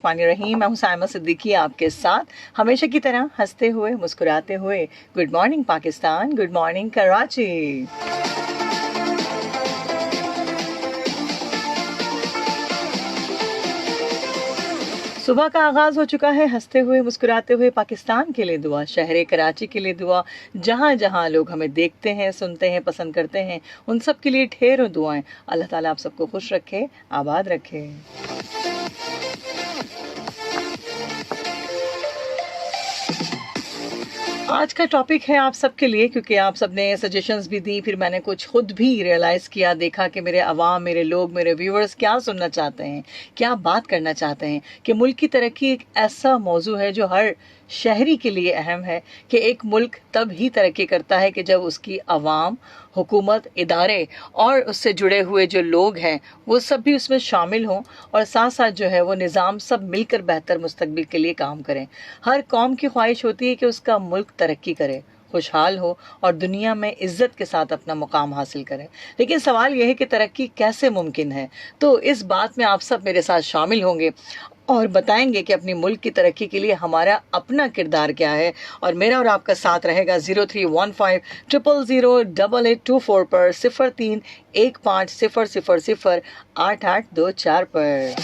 पानी रहीम। मैं हूँ साइमा सिद्दीकी आपके साथ हमेशा की तरह हंसते हुए मुस्कुराते हुए। Good morning Pakistan, good morning Karachi. सुबह का आगाज हो चुका है हंसते हुए मुस्कुराते हुए। पाकिस्तान के लिए दुआ, शहर कराची के लिए दुआ, जहाँ जहाँ लोग हमें देखते हैं, सुनते हैं, पसंद करते हैं, उन सब के लिए ढेरों दुआएं। अल्लाह ताला आप सबको खुश रखे, आबाद रखे। आज का टॉपिक है आप सबके लिए, क्योंकि आप सबने सजेशंस भी दी, फिर मैंने कुछ खुद भी रियलाइज़ किया, देखा कि मेरे अवाम, मेरे लोग, मेरे व्यूअर्स क्या सुनना चाहते हैं, क्या बात करना चाहते हैं। कि मुल्क की तरक्की एक ऐसा मौजू है जो हर शहरी के लिए अहम है कि एक मुल्क तब ही तरक्की करता है कि जब उसकी अवाम, हुकूमत, इदारे और उससे जुड़े हुए जो लोग हैं वो सब भी उसमें शामिल हों, और साथ साथ जो है वो निज़ाम सब मिलकर बेहतर मुस्तकबिल के लिए काम करें। हर कौम की ख्वाहिश होती है कि उसका मुल्क तरक्की करे, खुशहाल हो और दुनिया में इज्जत के साथ अपना मुकाम हासिल करें। लेकिन सवाल यह है कि तरक्की कैसे मुमकिन है। तो इस बात में आप सब मेरे साथ शामिल होंगे और बताएंगे कि अपनी मुल्क की तरक्की के लिए हमारा अपना किरदार क्या है। और मेरा और आपका साथ रहेगा 0315000882 पर, 0315008824 पर।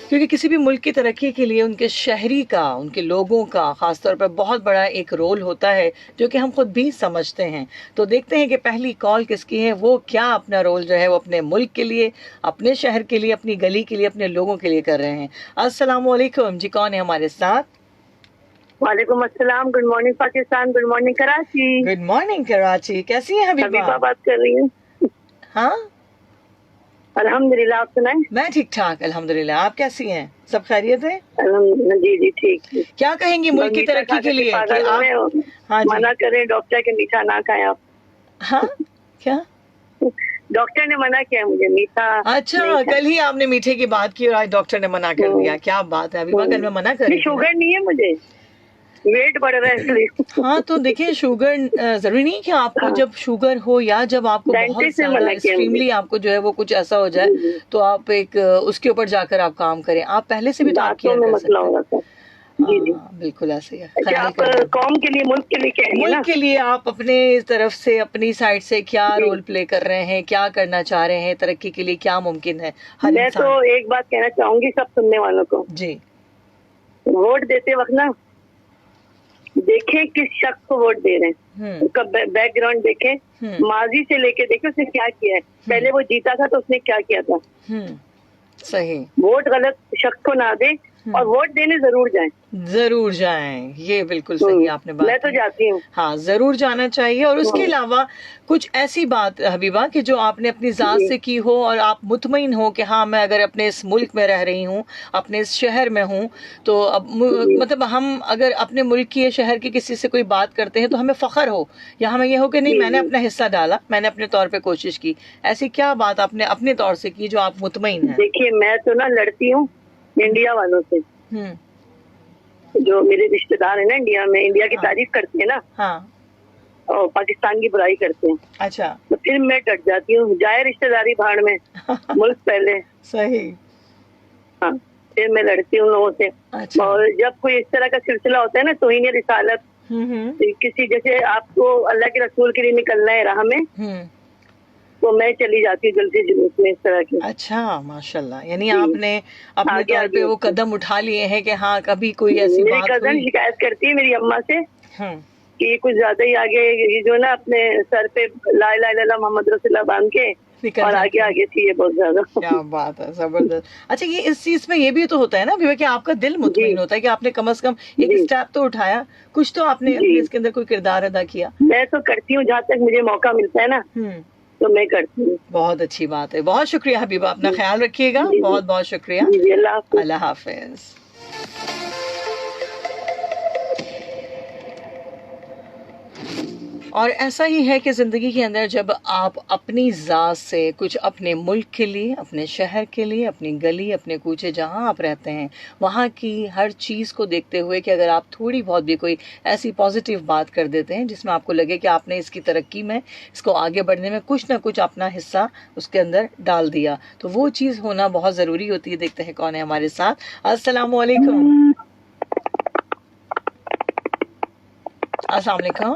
क्योंकि किसी भी मुल्क की तरक्की के लिए उनके शहरी का, उनके लोगों का ख़ासतौर पर बहुत बड़ा एक रोल होता है, जो कि हम खुद भी समझते हैं। तो देखते हैं कि पहली कॉल किसकी है, वो क्या अपना रोल जो है वो अपने मुल्क के लिए, अपने शहर के लिए, अपनी गली के लिए, अपने लोगों के लिए कर रहे हैं। अस्सलाम वालेकुम जी, कौन है हमारे साथ? वालेकुम अस्सलाम। Good morning Pakistan, good morning Karachi. Good morning Karachi, कैसी हैं हबीबा बात कर रही हूँ। हाँ, अल्हम्दुलिल्लाह, आप सुनाएं? मैं ठीक ठाक अल्हम्दुलिल्लाह। आप कैसी हैं? सब खैरियत है? अल्हम्दुलिल्लाह, जी जी ठीक। क्या कहेंगी मुल्क की तरक्की के लिए कि आप? हाँ जी, मना करें डॉक्टर के मीठा ना खाएं आप। हाँ क्या? डॉक्टर ने मना किया मुझे मीठा। अच्छा, कल ही आपने मीठे की बात की और आज डॉक्टर ने मना कर दिया। क्या बात है अभी, कल मैं मना कर रही थी ना। शुगर नहीं है मुझे, वेट बढ़ रहा है इसलिए। हाँ तो देखिए, शुगर जरूरी नहीं कि आपको जब शुगर हो या जब आपको बहुत डेंटिस्ट ने ज्यादा मना किया मुझे। एक्सट्रीमली आपको जो है वो कुछ ऐसा हो जाए तो आप एक उसके ऊपर जाकर आप काम करें। आप पहले से भी तो आप दांतों केयर में कर मसला सकते हो हैं। रहा था। जी जी। बिल्कुल ऐसे ही है। अच्छा, ख्याल आप करें कौम के लिए, मुल्क के लिए कह रही हैं ना? मुल्क के लिए आप अपने तरफ से, अपनी साइड से क्या जी। रोल प्ले कर रहे हैं, क्या करना चाह रहे हैं, तरक्की के लिए क्या मुमकिन है हर मैं इंसान। तो एक बात कहना चाहूंगी सब सुनने वालों को, जी, वोट देते वक्त ना देखें किस शख्स को वोट दे रहे हैं, उसका बैकग्राउंड देखें, माजी से लेके देखें उसने क्या किया है, पहले वो जीता था तो उसने क्या किया था। सही। वोट गलत शख्स को ना दे और वोट देने जरूर जाएं। जरूर जाएं, ये बिल्कुल सही आपने बात मैं तो की। जाती हूँ। हाँ, जरूर जाना चाहिए। और उसके अलावा कुछ ऐसी बात हबीबा कि जो आपने अपनी जात से की हो और आप मुतमईन हो कि हाँ, मैं अगर अपने इस मुल्क में रह रही हूँ, अपने इस शहर में हूँ, तो अब मतलब हम अगर अपने मुल्क की या शहर की किसी से कोई बात करते हैं तो हमें फख्र हो, या हमें ये हो कि नहीं, मैंने अपना हिस्सा डाला, मैंने अपने तौर पे कोशिश की। ऐसी क्या बात आपने अपने तौर से की जो आप मुतमईन हैं? देखिए, मैं तो ना लड़ती हूँ इंडिया वालों से, जो मेरे रिश्तेदार है ना इंडिया में, इंडिया की तारीफ करते हैं ना, हाँ, और पाकिस्तान की बुराई करते हैं। अच्छा, तो फिर मैं डट जाती हूँ, जाए रिश्तेदारी भाड़ में, मुल्क पहले। सही। हाँ, फिर मैं लड़ती हूँ लोगों से। अच्छा। और जब कोई इस तरह का सिलसिला होता है ना, तौहीन रिसालत, किसी जैसे आपको अल्लाह के रसूल के लिए निकलना है राह में, तो मैं चली जाती हूँ जल्दी जुलूस में इस तरह की। अच्छा, माशाल्लाह। यानी आपने अपने आगे तौर पे वो कदम उठा लिए हैं कि हाँ, कभी कोई ऐसी मेरी बात कजन हुई। शिकायत करती है मेरी अम्मा से कि ये कुछ ज्यादा ही आगे, ये जो ना अपने सर पे ला इलाहा इल्लल्लाह मोहम्मद रसूलुल्लाह बांध के और आगे आगे थी ये बहुत ज्यादा। क्या बात है, जबरदस्त। अच्छा, ये इस चीज में ये भी तो होता है ना विवेक, कि आपका दिल मुतमईन होता है कि आपने कम से कम एक स्टेप तो उठाया, कुछ तो आपने इसके अंदर कोई किरदार अदा किया। मैं तो करती हूँ जहाँ तक मुझे मौका मिलता है ना, तो मैं करती हूँ। बहुत अच्छी बात है। बहुत शुक्रिया हबीबा, अपना ख्याल रखिएगा। बहुत बहुत शुक्रिया। अल्लाह हाफिज। और ऐसा ही है कि ज़िंदगी के अंदर जब आप अपनी ज़ात से कुछ अपने मुल्क के लिए, अपने शहर के लिए, अपनी गली, अपने कूचे जहाँ आप रहते हैं, वहाँ की हर चीज़ को देखते हुए कि अगर आप थोड़ी बहुत भी कोई ऐसी पॉजिटिव बात कर देते हैं जिसमें आपको लगे कि आपने इसकी तरक्की में, इसको आगे बढ़ने में कुछ ना कुछ अपना हिस्सा उसके अंदर डाल दिया, तो वो चीज़ होना बहुत ज़रूरी होती है। देखते हैं कौन है हमारे साथ। अस्सलाम वालेकुम। अस्सलाम वालेकुम।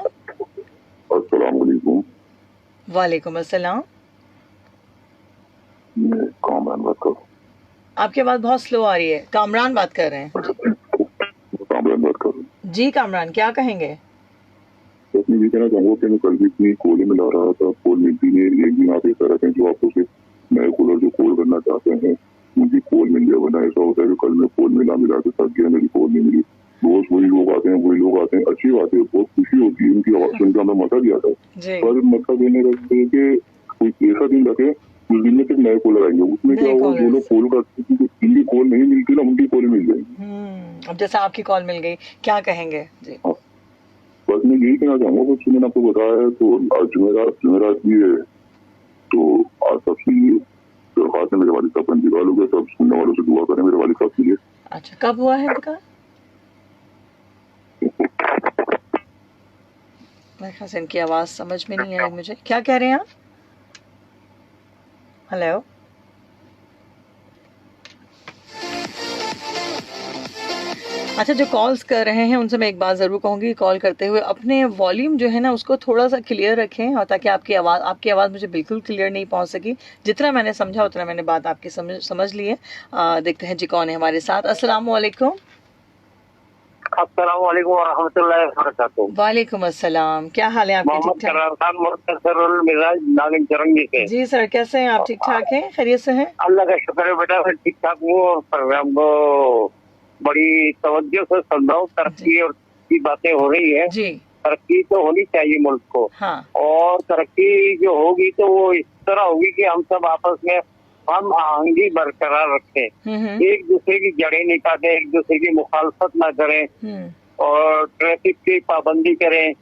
अस्सलाम वालेकुम। वालेकुम अस्सलाम। मैं कामरान बात कर रहा हूँ। आपकी आवाज़ बहुत स्लो आ रही है। कामरान बात कर रहे हैं? कामरान बात कर रहा हूँ। जी कामरान, क्या कहेंगे? बस मैं ये कहना चाहूँगा कि मैं कल भी अपनी कोल में ला रहा था, कोल मिलती नहीं। एक दिन आप ऐसा रहते हैं जो आपको सिर्फ नए कूलर जो कोल करना चाहते हैं मुझे कोल मिल गया, वरना ऐसा होता है कि कल मैं कोल मिला के थक गया, मेरी कोल नहीं मिली। रोज वही लोग आते हैं, अच्छी बात है, बहुत खुशी होती है उनकी आवाज सुनकर, हमें मजा भी आता है। पर मतलब ये नहीं रखते कि कोई ऐसा दिन रखे उस दिन में सिर्फ नए कॉलर आएंगे, उसमें क्या होगा, जो लोग कॉल करते हैं जिनकी कॉल नहीं मिलती ना, उनकी कॉल मिल जाएगी। अब जैसे आपकी कॉल मिल गई, क्या कहेंगे? जी बस मैं यही कहना चाहूंगा, बस मैंने आपको बताया है। तो आज जुमेरात भी है, तो आज सबसे दरख्वास्त है मेरे वालिद साहब का इंतकाल हो गया, सब सुनने वालों से दुआ करें मेरे वालिद साहब के लिए। अच्छा, कब हुआ है इनका? मेरे ख्याल से इनकी आवाज़ समझ में नहीं आई मुझे। क्या कह रहे हैं आप? हेलो, अच्छा, जो कॉल्स कर रहे हैं उनसे मैं एक बात ज़रूर कहूँगी, कॉल करते हुए अपने वॉल्यूम जो है ना उसको थोड़ा सा क्लियर रखें, और ताकि आपकी आवाज़ मुझे बिल्कुल क्लियर नहीं पहुँच सकी। जितना मैंने समझा उतना मैंने बात आपकी समझ ली है। देखते हैं जी कौन है हमारे साथ। अस्सलाम वालेकुम। अस्सलाम वालेकुम वरहमतुल्लाहि वबरकातुहू। वालेकुम अस्सलाम। क्या हाल है आपके? मोहम्मद करार खान मुख्तसरुल मिजाज नागिन चरंगी से। जी सर, कैसे हैं आप? ठीक ठाक हैं? खैरियत से हैं? अल्लाह का शुक्र है बेटा, मैं ठीक ठाक हूँ। और प्रोग्राम को बड़ी तवज्जो से सुन रहा हूँ। तरक्की और की बातें हो रही है जी। तरक्की तो होनी चाहिए मुल्क को। हाँ। और तरक्की जो होगी तो वो इस तरह होगी कि हम सब आपस में हम आहंगी बरकरार रखें, एक दूसरे की जड़ें नहीं काटें, एक दूसरे की मुखालफत ना करें और ट्रैफिक की पाबंदी करें।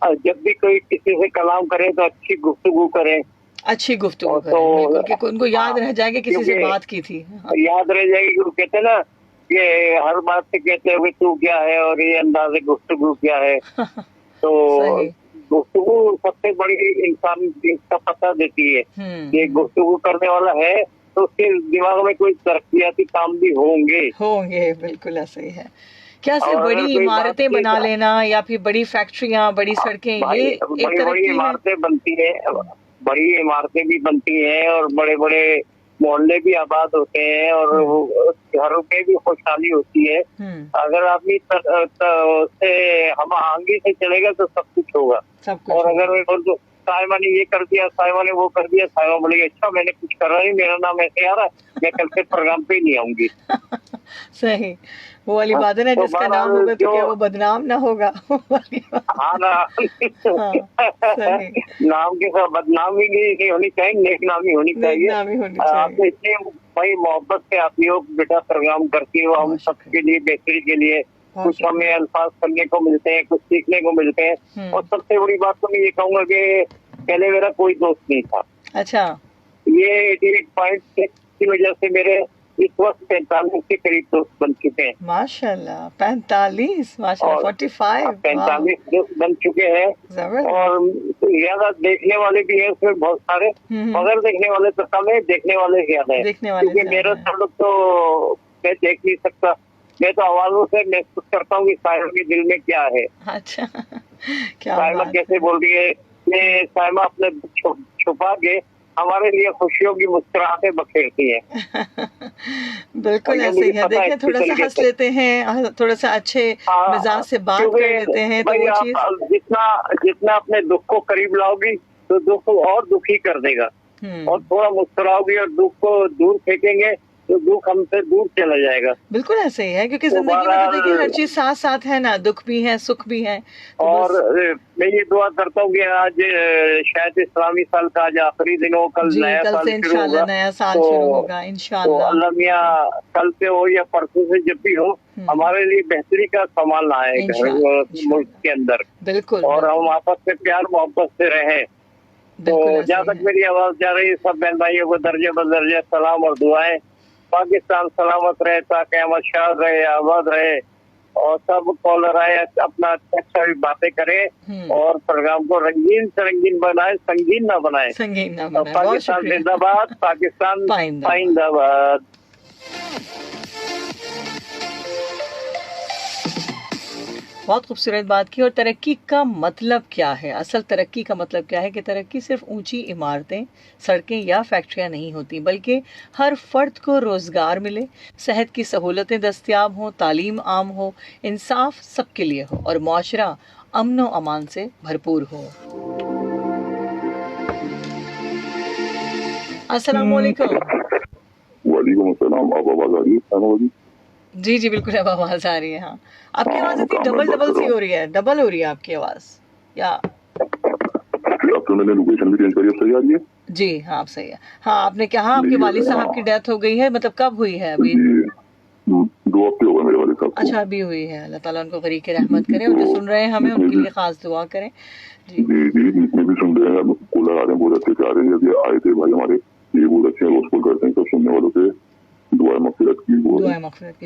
जब भी कोई किसी से कलाम करे तो अच्छी गुफ्तगू करें, अच्छी गुफ्तगू करें, कि उनको याद रह जाएगी किसी से बात की थी। याद रह जाएगी। वो कहते हैं ना कि हर बात से कहते हैं तू क्या है और ये अंदाज़े गुफ्तगू क्या है। तो गुफ्तगू सबसे बड़ी इंसान का पता देती है कि गुफ्तगू करने वाला है तो उसके दिमाग में कोई तरक्कियाती काम भी होंगे। बिल्कुल ऐसा ही है। क्या सिर्फ बड़ी इमारतें बना लेना या फिर बड़ी फैक्ट्रियां, बड़ी सड़कें, ये एक बड़ी इमारतें बनती है, बड़ी इमारतें भी बनती हैं और बड़े बड़े मोहल्ले भी आबाद होते हैं और घरों में भी खुशहाली होती है। अगर आदमी से हम आहंगी से चलेगा तो सब कुछ होगा। और अगर साइमा ने ये कर दिया, साइमा ने वो कर दिया, साइमा बोलेगी अच्छा मैंने कुछ कर रहा नहीं, मेरा नाम ऐसे आ रहा है, मैं कल से प्रोग्राम पे ही नहीं आऊंगी। सही, वो वाली बात है ना, जिसका नाम होगा तो क्या वो बदनाम ना होगा? हाँ ना। नाम के साथ बदनामी नहीं होनी चाहिए, नेकनामी होनी चाहिए। आपने इतनी भाई मोहब्बत से आप लोग बेटा प्रोग्राम करती हो, हम सबके लिए बेहतरी के लिए कुछ हमें अल्फाज करने को मिलते हैं, कुछ सीखने को मिलते हैं। और सबसे बड़ी बात तो मैं ये कहूँगा कि पहले मेरा कोई दोस्त नहीं था। अच्छा। ये 88.6 की वजह से मेरे इस वक्त 45 के करीब दोस्त बन चुके हैं। माशाल्लाह, 45, माशाल्लाह, 45 दोस्त बन चुके हैं। और ज्यादा देखने वाले भी हैं उसमें बहुत सारे, मगर देखने वाले तो कम है, देखने वाले ज्यादा है। क्योंकि मेरा ताल्लुक तो मैं देख नहीं सकता, मैं तो आवाजों से महसूस करता हूँ कि साइमा के दिल में क्या है। अच्छा, क्या साइमा कैसे बोल रही है कि साइमा अपने छुपा के हमारे लिए खुशियों की मुस्कुराहटें बखेरती है। बिल्कुल ऐसे ही है। देखिए, थोड़ा सा हंस लेते हैं, थोड़ा सा अच्छे मिजाज से बात कर लेते हैं, तो वो चीज जितना अपने दुख को करीब लाओगी तो दुख को और दुखी कर देगा, और थोड़ा मुस्कुराओगी और दुख को दूर फेंकेंगे तो दुख हमसे दूर चला जाएगा। बिल्कुल ऐसे ही है, क्योंकि जिंदगी में तो देखिए हर चीज साथ साथ है ना, दुख भी है सुख भी है। तो और मैं ये दुआ करता हूँ कि आज शायद इस्लामी साल का आज आखिरी दिन हो, कल नया कल साल से शुरू होगा, नया साल शुरू होगा तो इंशाल्लाह। अल्लाह मियां कल से हो या परसों से जब भी हो हमारे लिए बेहतरी का संभाल आए घर मुल्क के अंदर। बिल्कुल। और हम आपस में प्यार मोहब्बत से रहें। तो जहाँ तक मेरी आवाज जा रही है, सब बहन भाइयों को दर्जे बदर्जे सलाम और दुआएं। पाकिस्तान सलामत रहे, ताकि अहमद शाह रहे, आबाद रहे और सब कॉलर आए अपना अच्छा भी बातें करें और प्रोग्राम को रंगीन से रंगीन बनाए, संगीन ना बनाए। पाकिस्तान जिंदाबाद, पाकिस्तान पाइंदाबाद। बहुत खूबसूरत बात की। और तरक्की का मतलब क्या है, असल तरक्की का मतलब क्या है कि तरक्की सिर्फ ऊंची इमारतें, सड़कें या फैक्ट्रियां नहीं होती, बल्कि हर फर्द को रोज़गार मिले, सेहत की सहूलतें दस्तयाब हों, तालीम आम हो, इंसाफ सबके लिए हो और मुआशरा अमन व अमान से भरपूर हो। अस्सलाम वालेकुम। वालेकुम अस्सलाम। आप आवाज आ रही है? जी जी बिल्कुल, अब आवाज आ रही है। हाँ, आपकी आवाज इतनी डबल सी हो रही है, डबल हो रही है आपकी आवाज। या अब तो मैंने लोकेशन भी चेंज करी, अब सही आ रही है? जी हाँ, अब सही है। हाँ, आपने कहा आपके वालिद साहब की डेथ हो गई है, मतलब कब हुई है? अभी 2 हफ्ते हो गए मेरे वालिद साहब को। अच्छा, अभी हुई है। अल्लाह ताला उनको गरीक की रहमत करे, और जो सुन रहे हैं हमें उनके लिए खास दुआ करें। जी जी, जितने भी सुन रहे हैं कॉलर आ रहे हैं, बहुत अच्छे आ रहे हैं। अभी आए थे भाई हमारे, ये बहुत अच्छे रोज कॉल करते हैं, सब सुनने वालों से दुआ मग़फ़िरत की।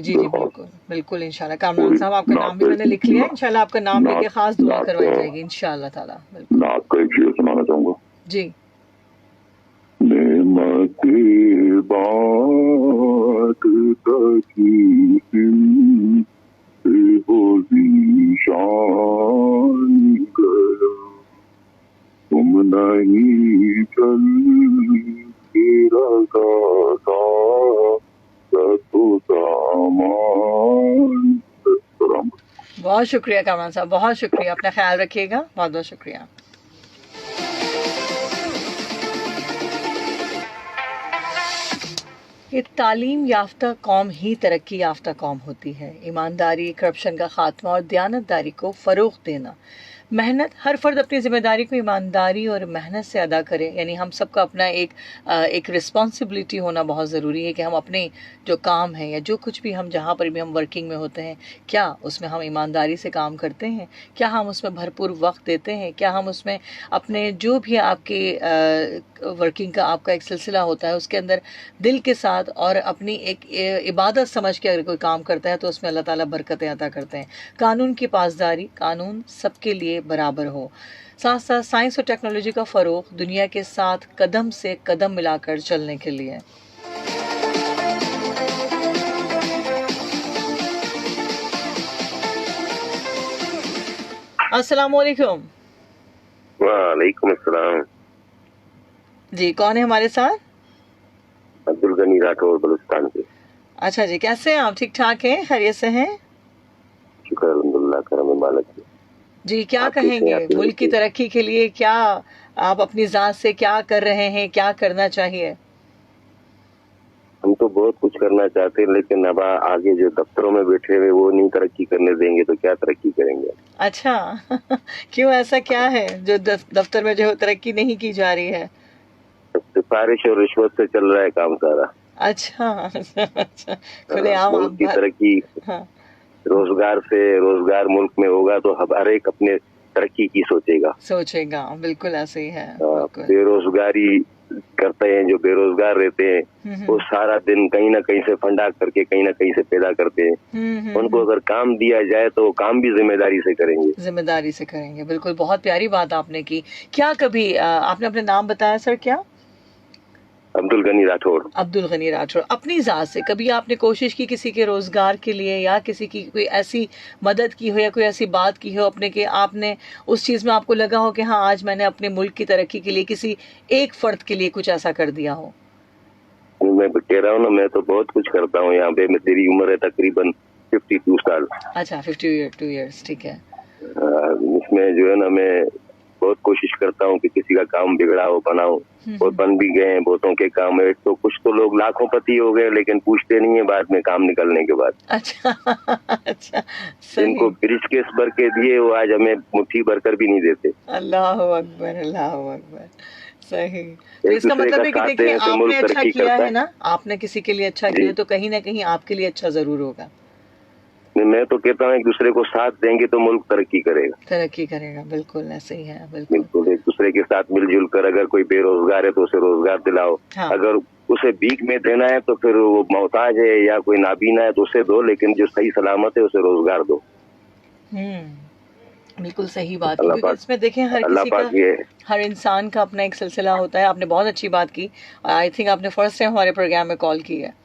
जी जी बिल्कुल बिल्कुल इंशाल्लाह। कामरान साहब, आपका नाम भी मैंने लिख लिया है, इंशाल्लाह आपका नाम लेके खास दुआ करवाई जाएगी इंशाल्लाह ताला। नात का एक शेर सुनाना चाहूंगा। जी। नेमते बात तकी हो ज़ीशान गया, तुम नहीं चल तेरा गाता तो सामान। बहुत शुक्रिया कामरान साहब, बहुत शुक्रिया। अपना ख्याल रखिएगा, बहुत बहुत शुक्रिया। ये तालीम याफ्ता कौम ही तरक्की याफ्ता कौम होती है। ईमानदारी, करप्शन का खात्मा और दयानतदारी को फ़रोग़ देना, मेहनत, हर फर्द अपनी ज़िम्मेदारी को ईमानदारी और मेहनत से अदा करे। यानी हम सबका अपना एक रिस्पॉन्सिबिलिटी होना बहुत ज़रूरी है कि हम अपने जो काम है या जो कुछ भी हम जहाँ पर भी हम वर्किंग में होते हैं, क्या उसमें हम ईमानदारी से काम करते हैं, क्या हम उसमें भरपूर वक्त देते हैं, क्या हम उसमें अपने जो भी आपके वर्किंग का आपका एक सिलसिला होता है उसके अंदर दिल के साथ और अपनी एक इबादत समझ के अगर कोई काम करता है तो उसमें अल्लाह ताला बरकतें अता करते हैं। कानून की पासदारी, कानून सबके लिए बराबर हो। साथ साथ साइंस और टेक्नोलॉजी का फ़रोग़, दुनिया के साथ कदम से कदम मिलाकर चलने के लिए। अस्सलाम वालेकुम। वालेकुम अस्सलाम। जी, कौन है हमारे साथ? अब्दुल गनी राठौर, बलूचिस्तान से। अच्छा जी, कैसे हैं आप? ठीक ठाक हैं, खैरियत से हैं? शुक्र अल्हम्दुलिल्लाह, करम मालिक जी। क्या कहेंगे मुल्क की तरक्की के लिए? क्या आप अपनी ज़ात से क्या कर रहे हैं, क्या करना चाहिए? हम तो बहुत कुछ करना चाहते हैं, लेकिन अब आगे जो दफ्तरों में बैठे हुए वो नहीं तरक्की करने देंगे तो क्या तरक्की करेंगे? अच्छा क्यों, ऐसा क्या है जो दफ्तर में जो तरक्की नहीं की जा रही है? सिफारिश और रिश्वत से चल रहा है काम सारा। अच्छा खुलेआम मुल्क की तरक्की रोजगार से, रोजगार मुल्क में होगा तो हर एक अपने तरक्की की सोचेगा। बिल्कुल ऐसे ही है। बेरोजगारी करते हैं, जो बेरोजगार रहते हैं वो सारा दिन कहीं ना कहीं से फंडा करके कहीं ना कहीं से पैदा करते हैं। उनको अगर काम दिया जाए तो काम भी जिम्मेदारी से करेंगे। बिल्कुल, बहुत प्यारी बात आपने की। क्या कभी आपने अपने नाम बताया सर? क्या? अब्दुल गनी राठौर। अपनी ज़ात से कभी आपने कोशिश की किसी के रोज़गार के लिए या किसी की कोई ऐसी मदद की हो या कोई ऐसी बात की हो अपने के आपने उस चीज़ में आपको लगा हो कि हाँ आज मैंने अपने मुल्क की तरक्की के लिए किसी एक फ़र्द के लिए कुछ ऐसा कर दिया हो? मैं कह रहा हूँ ना, मैं तो बहुत कुछ करता हूँ यहाँ पे। मेरी उम्र है तकरीबन 52 साल। अच्छा, 52 ईयर्स, ठीक है। इसमें जो है ना, मैं बहुत कोशिश करता हूँ कि किसी का काम बिगड़ा हो बनाऊं, और बन भी गए हैं बहुतों के काम है। तो कुछ तो लोग लाखों पति हो गए लेकिन पूछते नहीं है बाद में काम निकलने के बाद। अच्छा अच्छा, सही। जिनको ब्रीफकेस भर के दिए वो आज हमें मुट्ठी भरकर भी नहीं देते। अल्लाह अकबर, अल्लाह अकबर, सही। तो एक इसका दूसरे मतलब का है कि साथ देखिए देने से आपने मुल्क अच्छा तरक्की किया करता है ना, आपने किसी के लिए अच्छा जी। किया तो कहीं ना कहीं आपके लिए अच्छा जरूर होगा। मैं तो कहता हूँ एक दूसरे को साथ देंगे तो मुल्क तरक्की करेगा। तरक्की करेगा, बिल्कुल ऐसे ही है, बिल्कुल। बिल्कुल, एक दूसरे के साथ मिलजुल कर अगर कोई बेरोजगार है तो उसे रोजगार दिलाओ। हाँ। अगर उसे भीख में देना है तो फिर वो मोहताज है या कोई नाबीना है तो उसे दो, लेकिन जो सही सलामत है उसे रोजगार दो। बिल्कुल सही बात है, अल्लाह क्योंकि पाक, इसमें देखें हर अल्लाह किसी का, पाक ये हर इंसान का अपना एक सिलसिला होता है। आपने बहुत अच्छी बात की और आई थिंक आपने फर्स्ट टाइम हमारे प्रोग्राम में कॉल की है।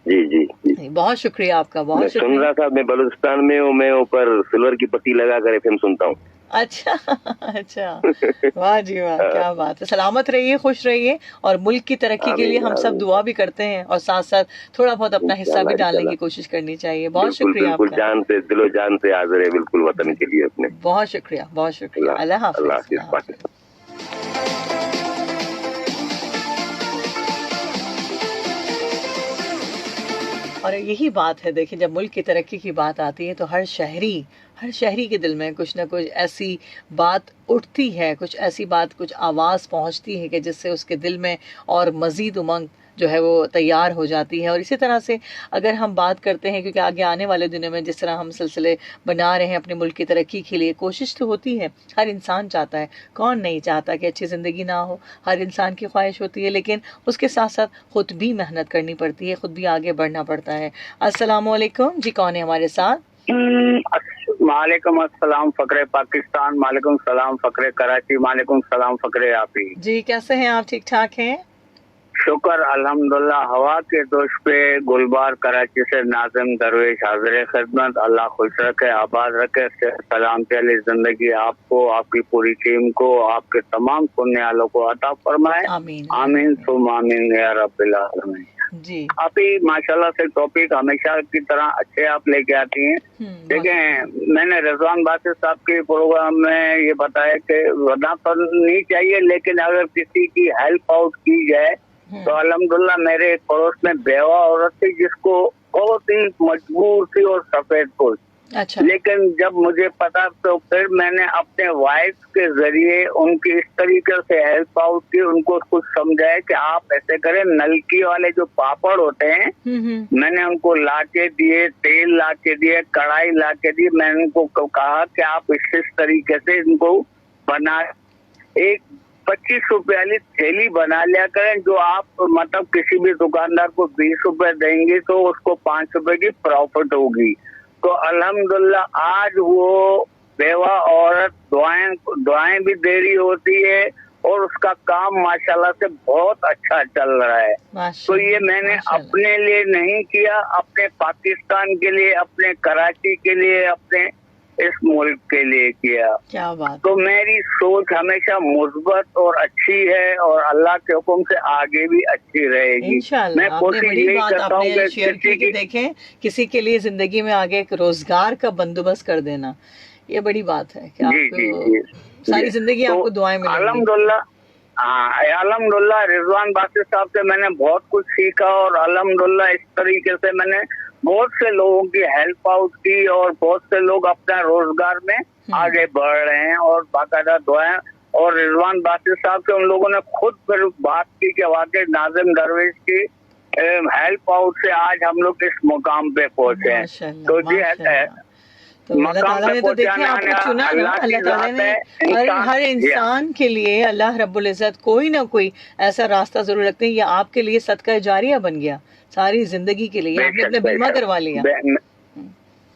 जी जी जी, बहुत शुक्रिया आपका, मैं बहुत सुन शुक्रिया। रहा था। मैं बलूचिस्तान में हूँ, मैं ऊपर सिल्वर की पट्टी लगा कर एफएम सुनता हूँ। अच्छा अच्छा, वाह जी वाह, क्या बात है। सलामत रहिए, खुश रहिए, और मुल्क की तरक्की के लिए आमीन, हम सब आमीन। दुआ भी करते हैं और साथ साथ थोड़ा बहुत अपना हिस्सा भी इंशाल्लाह, डालने की इंशाल्लाह। कोशिश करनी चाहिए। बहुत बिल्कुल शुक्रिया बिल्कुल, आपका, जान से दिलो जान से हाजिर है बिल्कुल वतन के लिए अपने। बहुत शुक्रिया, बहुत शुक्रिया। अल्लाह हाफिज, अल्लाह अल्लाह हाफिज। हाफिज। और यही बात है, देखिए जब मुल्क की तरक्की की बात आती है तो हर शहरी के दिल में कुछ ना कुछ ऐसी बात उठती है, कुछ ऐसी बात, कुछ आवाज़ पहुंचती है कि जिससे उसके दिल में और मज़ीद उमंग जो है वो तैयार हो जाती है। और इसी तरह से अगर हम बात करते हैं, क्योंकि आगे आने वाले दिनों में जिस तरह हम सिलसिले बना रहे हैं अपने मुल्क की तरक्की के लिए, कोशिश तो होती है, हर इंसान चाहता है, कौन नहीं चाहता कि अच्छी ज़िंदगी ना हो, हर इंसान की ख्वाहिश होती है, लेकिन उसके साथ साथ ख़ुद भी मेहनत करनी पड़ती है, ख़ुद भी आगे बढ़ना पड़ता है। अस्सलाम वालेकुम जी, कौन है हमारे साथ? वालेकुम अस्सलाम फ़क्रे पाकिस्तान, वालेकुम सलाम फ़क्रे कराची, वालेकुम सलाम फ़क्रे आपी। जी कैसे हैं आप? ठीक ठाक हैं? शुक्र अल्हम्दुलिल्लाह। हवा के दोष पे गुलबार कराची से नाज़िम दरवेश हाजिर खिदमत। अल्लाह खुश रखे, आबाद रखे, सलामती वाली जिंदगी आपको, आपकी पूरी टीम को, आपके तमाम सुनने वालों को अता फरमाए। आमीन आमीन सुम आमीन या रब्बिल आलमीन। जी। आप ही माशाल्लाह से टॉपिक हमेशा की तरह अच्छे आप लेके आती हैं। देखें, मैंने रिजवान बासित साहब के प्रोग्राम में ये बताया कि वरना तो नहीं चाहिए, लेकिन अगर किसी की हेल्प आउट की जाए तो अल्हम्दुलिल्लाह मेरे एक पड़ोस में बेवा औरत थी जिसको बहुत ही मजबूर थी और सफेद पोश। अच्छा। लेकिन जब मुझे पता तो फिर मैंने अपने वाइफ के जरिए उनकी इस तरीके से हेल्प आउट की, उनको कुछ समझाया कि आप ऐसे करें, नलकी वाले जो पापड़ होते हैं मैंने उनको लाके दिए, तेल लाके दिए, कढ़ाई लाके दी। मैंने उनको कहा कि आप इस तरीके से इनको बना, एक 25 रुपए वाली थैली बना लिया करें, जो आप मतलब किसी भी दुकानदार को 20 रुपए देंगे तो उसको 5 रुपए की प्रॉफिट होगी। तो अल्हम्दुलिल्लाह आज वो बेवा औरत दुआएं भी दे रही होती है और उसका काम माशाल्लाह से बहुत अच्छा चल रहा है। तो ये मैंने अपने लिए नहीं किया, अपने पाकिस्तान के लिए, अपने कराची के लिए, अपने इस मुल्क के लिए किया। क्या बात। तो मेरी सोच हमेशा मुस्बत और अच्छी है और अल्लाह के हुक्म से आगे भी अच्छी रहेगी। मैं कोशिश यही करता हूँ कि शेयर की कि देखें किसी के लिए जिंदगी में आगे एक रोजगार का बंदोबस्त कर देना, ये बड़ी बात है कि आपको सारी जिंदगी आपको दुआएं मिलेंगी। अल्हम्दुलिल्लाह, हाँ अल्हम्दुलिल्लाह, रिजवान बासित साहब से मैंने बहुत कुछ सीखा और अल्हम्दुलिल्लाह इस तरीके से मैंने बहुत से लोगों की हेल्प आउट की और बहुत से लोग अपना रोजगार में आगे बढ़ रहे हैं और बाकायदा दुआएं। और रिजवान बासित साहब से उन लोगों ने खुद फिर बात की कि वाकई नाज़िम दरवेश की हेल्प आउट से आज हम लोग इस मुकाम पे पहुंचे हैं। तो जी तो अल्लाह ताला ने तो देखिए आपको चुना ना, अल्लाह ताला ने हर इंसान के लिए, अल्लाह रब्बुल इज़्ज़त कोई ना कोई ऐसा रास्ता जरूर रखते हैं। ये आपके लिए सदका जारिया बन गया सारी जिंदगी के लिए, आपने अपने बीमा करवा लिया।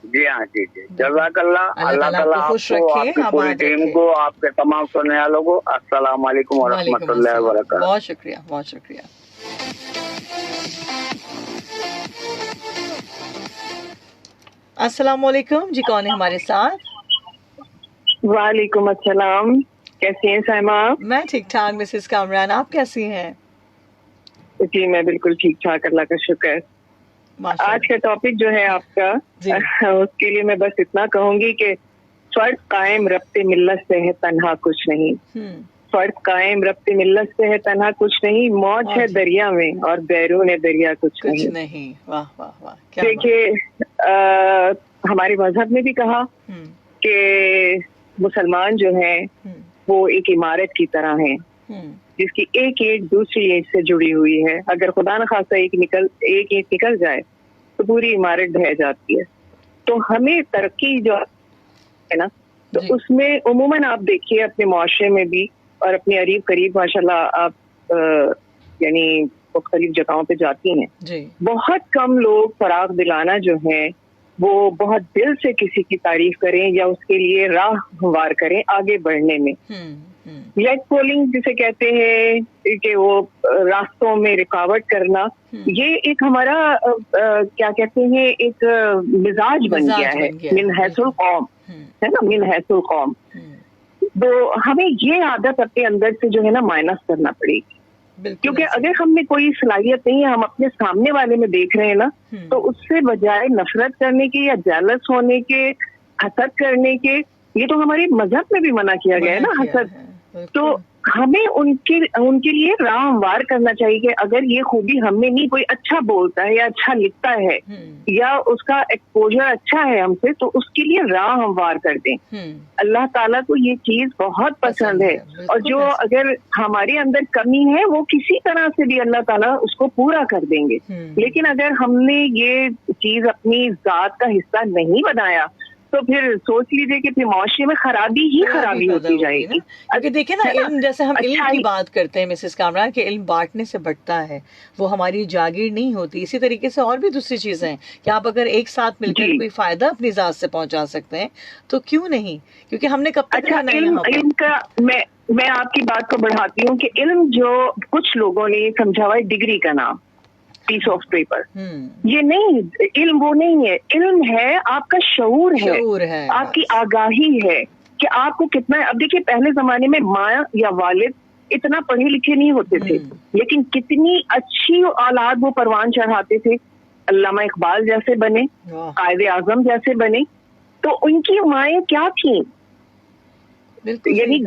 जी हाँ, जी जी, जज़ाकल्लाह। अल्लाह ताला आपको, आपकी पूरी टीम को, आपके तमाम सुनने वालों को अस्सलाम वालेकुम व रहमतुल्लाहि व बरकातहू। बहुत शुक्रिया, बहुत शुक्रिया। अस्सलाम वालेकुम जी, कौन है हमारे साथ? वालेकुम अस्सलाम, कैसी हैं साइमा? मैं ठीक ठाक मिसेस कामरान, आप कैसी हैं? जी मैं बिल्कुल ठीक ठाक, अल्लाह का शुक्र है। आज का टॉपिक जो है आपका उसके लिए मैं बस इतना कहूंगी कि फर्क कायम रब्ते मिल्लत से है तन्हा कुछ नहीं, फर्क कायम रब्ते मिल्लत से है तन्हा कुछ नहीं, मौज है दरिया में और बैरून दरिया कुछ नहीं। वाह वाह वाह, क्या देखिए हमारे मजहब में भी कहा कि मुसलमान जो है वो एक इमारत की तरह है जिसकी एक ईंट दूसरी ईंट से जुड़ी हुई है। अगर खुदा न खासा एक ईंट निकल जाए तो पूरी इमारत ढह जाती है। तो हमें तरक्की जो है ना, तो उसमें उमूमन आप देखिए अपने मुआशरे में भी और अपने करीब करीब माशाल्लाह आप यानी मुख्तलिफ जगहों पे जाती हैं, बहुत कम लोग फराग दिलाना जो है वो बहुत दिल से किसी की तारीफ करें या उसके लिए राह हमवार करें आगे बढ़ने में। लेग पोलिंग जिसे कहते हैं कि वो रास्तों में रुकावट करना, ये एक हमारा क्या कहते हैं एक मिजाज बन गया है, मिन हैसुल कौम है ना, मिन हैसुल कौम। तो हमें ये आदत अपने अंदर से जो है ना माइनस करना पड़ेगी, क्योंकि अगर हमें कोई सलाहियत नहीं है, हम अपने सामने वाले में देख रहे हैं ना, तो उससे बजाय नफरत करने के या जेलस होने के, हसद करने के, ये तो हमारे मजहब में भी मना किया गया है ना हसद। तो हमें उनके लिए राह हमवार करना चाहिए कि अगर ये खूबी हमें नहीं, कोई अच्छा बोलता है या अच्छा लिखता है या उसका एक्सपोजर अच्छा है हमसे, तो उसके लिए राह हमवार कर दें। अल्लाह ताला को ये चीज बहुत पसंद है, और जो अगर हमारे अंदर कमी है वो किसी तरह से भी अल्लाह ताला उसको पूरा कर देंगे। लेकिन अगर हमने ये चीज अपनी जात का हिस्सा नहीं बनाया तो फिर सोच लीजिए कि फिर माशरे में खराबी होती जाएगी। अगर देखें ना, इल्म जैसे हम इल्म की बात करते हैं मिसेस कामरान कि इल्म बांटने से बढ़ता है, वो हमारी जागीर नहीं होती। इसी तरीके से और भी दूसरी चीजें हैं कि आप अगर एक साथ मिलकर कोई फायदा अपनी जात से पहुंचा सकते हैं तो क्यों नहीं, क्योंकि हमने कब तक इल्म का मैं आपकी बात को बढ़ाती हूँ कि इल्म जो कुछ लोगों ने समझा हुआ है डिग्री का नाम, पीस ऑफ पेपर, ये नहीं, इल्म वो नहीं है। इल्म है आपका शऊर है, आपकी आगाही है कि आपको कितना। अब देखिए पहले जमाने में माँ या वालिद इतना पढ़े लिखे नहीं होते थे, लेकिन कितनी अच्छी औलाद वो परवान चढ़ाते थे। अल्लामा इकबाल जैसे बने, कायदे आजम जैसे बने, तो उनकी माएँ क्या थी, यानी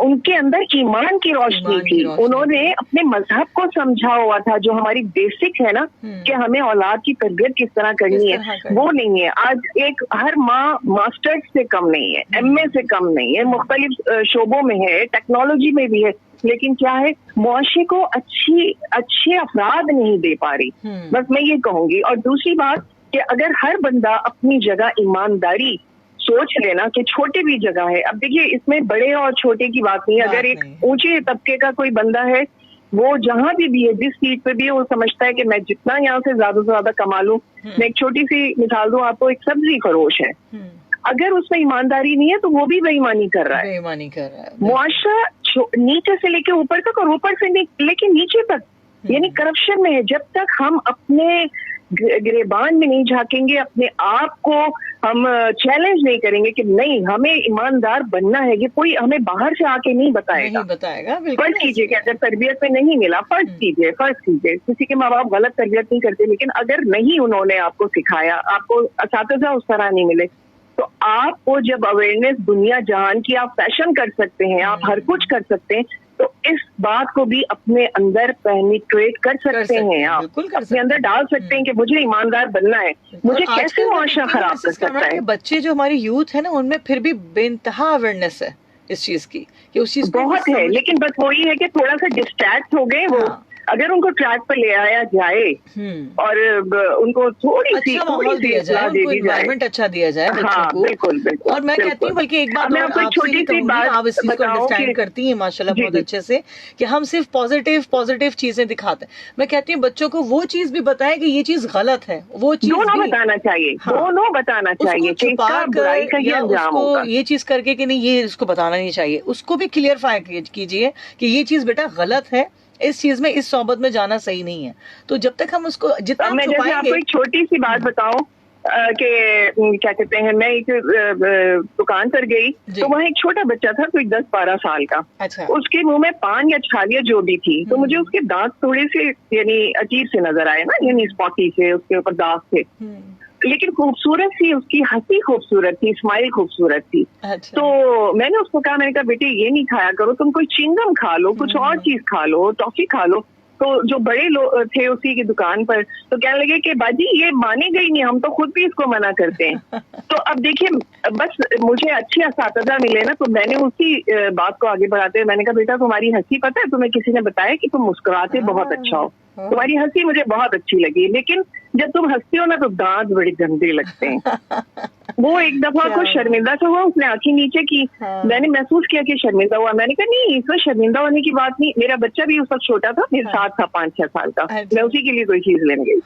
उनके अंदर ईमान की रोशनी थी। उन्होंने अपने मजहब को समझा हुआ था, जो हमारी बेसिक है ना कि हमें औलाद की तरबियत किस तरह करनी है, वो नहीं है। आज एक हर माँ मास्टर्स से कम नहीं है, एमए से कम नहीं है, मुख्तलिफ शोबों में है, टेक्नोलॉजी में भी है, लेकिन क्या है, मुआशरे को अच्छे अफराद नहीं दे पा रही। बस मैं ये कहूंगी। और दूसरी बात कि अगर हर बंदा अपनी जगह ईमानदारी सोच लेना कि छोटे भी जगह है। अब देखिए इसमें बड़े और छोटे की बात नहीं है। अगर एक ऊंचे तबके का कोई बंदा है, वो जहां भी है, जिस सीट पे भी है, वो समझता है कि मैं जितना यहाँ से ज्यादा कमा लूं। मैं एक छोटी सी मिसाल दूं आपको, एक सब्जी फरोश है, अगर उसमें ईमानदारी नहीं है तो वो भी बेईमानी कर रहा है। मुआशरा नीचे से लेके ऊपर तक और ऊपर से लेके नीचे तक यानी करप्शन में है। जब तक हम अपने गिरेबान में नहीं झांकेंगे, अपने आप को हम चैलेंज नहीं करेंगे कि नहीं हमें ईमानदार बनना है, ये कोई हमें बाहर से आके नहीं बताएगा। फर्ज कीजिए कि अगर तरबियत में नहीं मिला, फर्ज कीजिए किसी के माँ बाप गलत तरबियत नहीं करते, लेकिन अगर नहीं उन्होंने आपको सिखाया, आपको असातिज़ा उस तरह नहीं मिले, तो आपको जब अवेयरनेस दुनिया जहान की, आप फैशन कर सकते हैं, आप हर कुछ कर सकते हैं, तो इस बात को भी अपने अंदर पेनिट्रेट कर सकते हैं, आप अपने अंदर डाल सकते हैं कि मुझे ईमानदार बनना है, मुझे कैसे मुआशरा खराब कर सकता है। बच्चे जो हमारी यूथ है ना, उनमें फिर भी बेइंतहा अवेयरनेस है इस चीज की, कि उस चीज बहुत है, लेकिन बस वही है कि थोड़ा सा डिस्ट्रैक्ट हो गए वो। अगर उनको ट्रैक पर ले आया जाए और उनको थोड़ी सी एनवायरनमेंट अच्छा दिया जाए बच्चों को। बिल्कुल। और मैं कहती हूँ, बल्कि एक बात और छोटी सी बात, आप इस चीज को अंडरस्टैंड करती हैं माशाल्लाह बहुत अच्छे से, कि हम सिर्फ पॉजिटिव चीजें दिखाते हैं। मैं कहती हूँ बच्चों को वो चीज भी बताएं कि ये चीज गलत है, वो चीज बताना चाहिए, दोनों बताना चाहिए, उसको ये चीज करके कि नहीं ये इसको बताना नहीं चाहिए, उसको भी क्लियरफाई कीजिए कि ये चीज बेटा गलत है, इस चीज में, इस सोबत में जाना सही नहीं है। तो जब तक हम उसको जितना मैं जैसे आपको एक छोटी सी बात बताऊं कि क्या कहते हैं, मैं एक दुकान पर गई तो वहाँ एक छोटा बच्चा था, कोई 10-12 साल का। अच्छा। उसके मुंह में पान या छालियां जो भी थी, तो मुझे उसके दांत थोड़े से यानी अजीब से नजर आए ना, यानी स्पॉटी से, उसके ऊपर दाग थे। लेकिन खूबसूरत थी, उसकी हंसी खूबसूरत थी, स्माइल खूबसूरत थी। अच्छा। तो मैंने उसको कहा, मैंने कहा बेटे ये नहीं खाया करो, तुम कोई चिंगम खा लो, कुछ और चीज खा लो, टॉफी खा लो। तो जो बड़े लोग थे उसी की दुकान पर, तो कहने लगे कि बाजी ये मानेगा ही नहीं, हम तो खुद भी इसको मना करते हैं। तो अब देखिए, बस मुझे अच्छे असातिज़ा मिले ना, तो मैंने उसी बात को आगे बढ़ाते हुए मैंने कहा बेटा तुम्हारी हंसी, पता है तुम्हें किसी ने बताया कि तुम मुस्कुराते बहुत अच्छा हो, तुम्हारी हंसी मुझे बहुत अच्छी लगी, लेकिन जब तुम हंसते हो ना तो दांत बड़े गंदे लगते हैं। वो एक दफा को शर्मिंदा सा हुआ, उसने आंखें नीचे की। मैंने महसूस किया कि शर्मिंदा हुआ। मैंने कहा नहीं, इसमें शर्मिंदा होने की बात नहीं, मेरा बच्चा भी उस वक्त छोटा था, मेरे साथ था 5-6 साल का, मैं उसी के लिए कोई चीज लेने गई।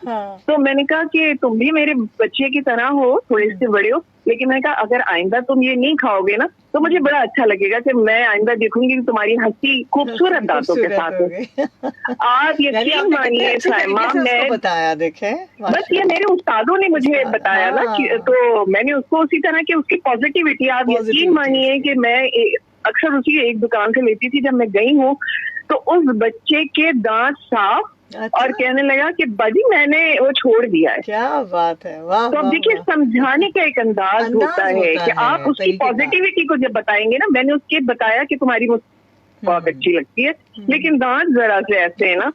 तो मैंने कहा कि तुम भी मेरे बच्चे की तरह हो, थोड़े से बड़े हो, लेकिन मैंने कहा अगर आइंदा तुम ये नहीं खाओगे ना तो मुझे बड़ा अच्छा लगेगा कि मैं आइंदा देखूंगी कि तुम्हारी हंसी खूबसूरत दांतों के साथ हो। आप यकीन मानिए साइमा, मैं बताया देखे, बस ये मेरे उस्तादों ने मुझे बताया ना कि, तो मैंने उसको उसी तरह की उसकी पॉजिटिविटी, आप यकीन मानिए कि मैं अक्सर उसी एक दुकान से लेती थी। जब मैं गई हूँ तो उस बच्चे के दांत साफ, और कहने लगा कि बाजी मैंने वो छोड़ दिया है। क्या बात है, वाह। तो अब देखिए, समझाने का एक अंदाज होता है कि आप उसकी पॉजिटिविटी को जब बताएंगे ना, मैंने उसके बताया कि तुम्हारी बहुत अच्छी लगती है, लेकिन दांत जरा से ऐसे है ना,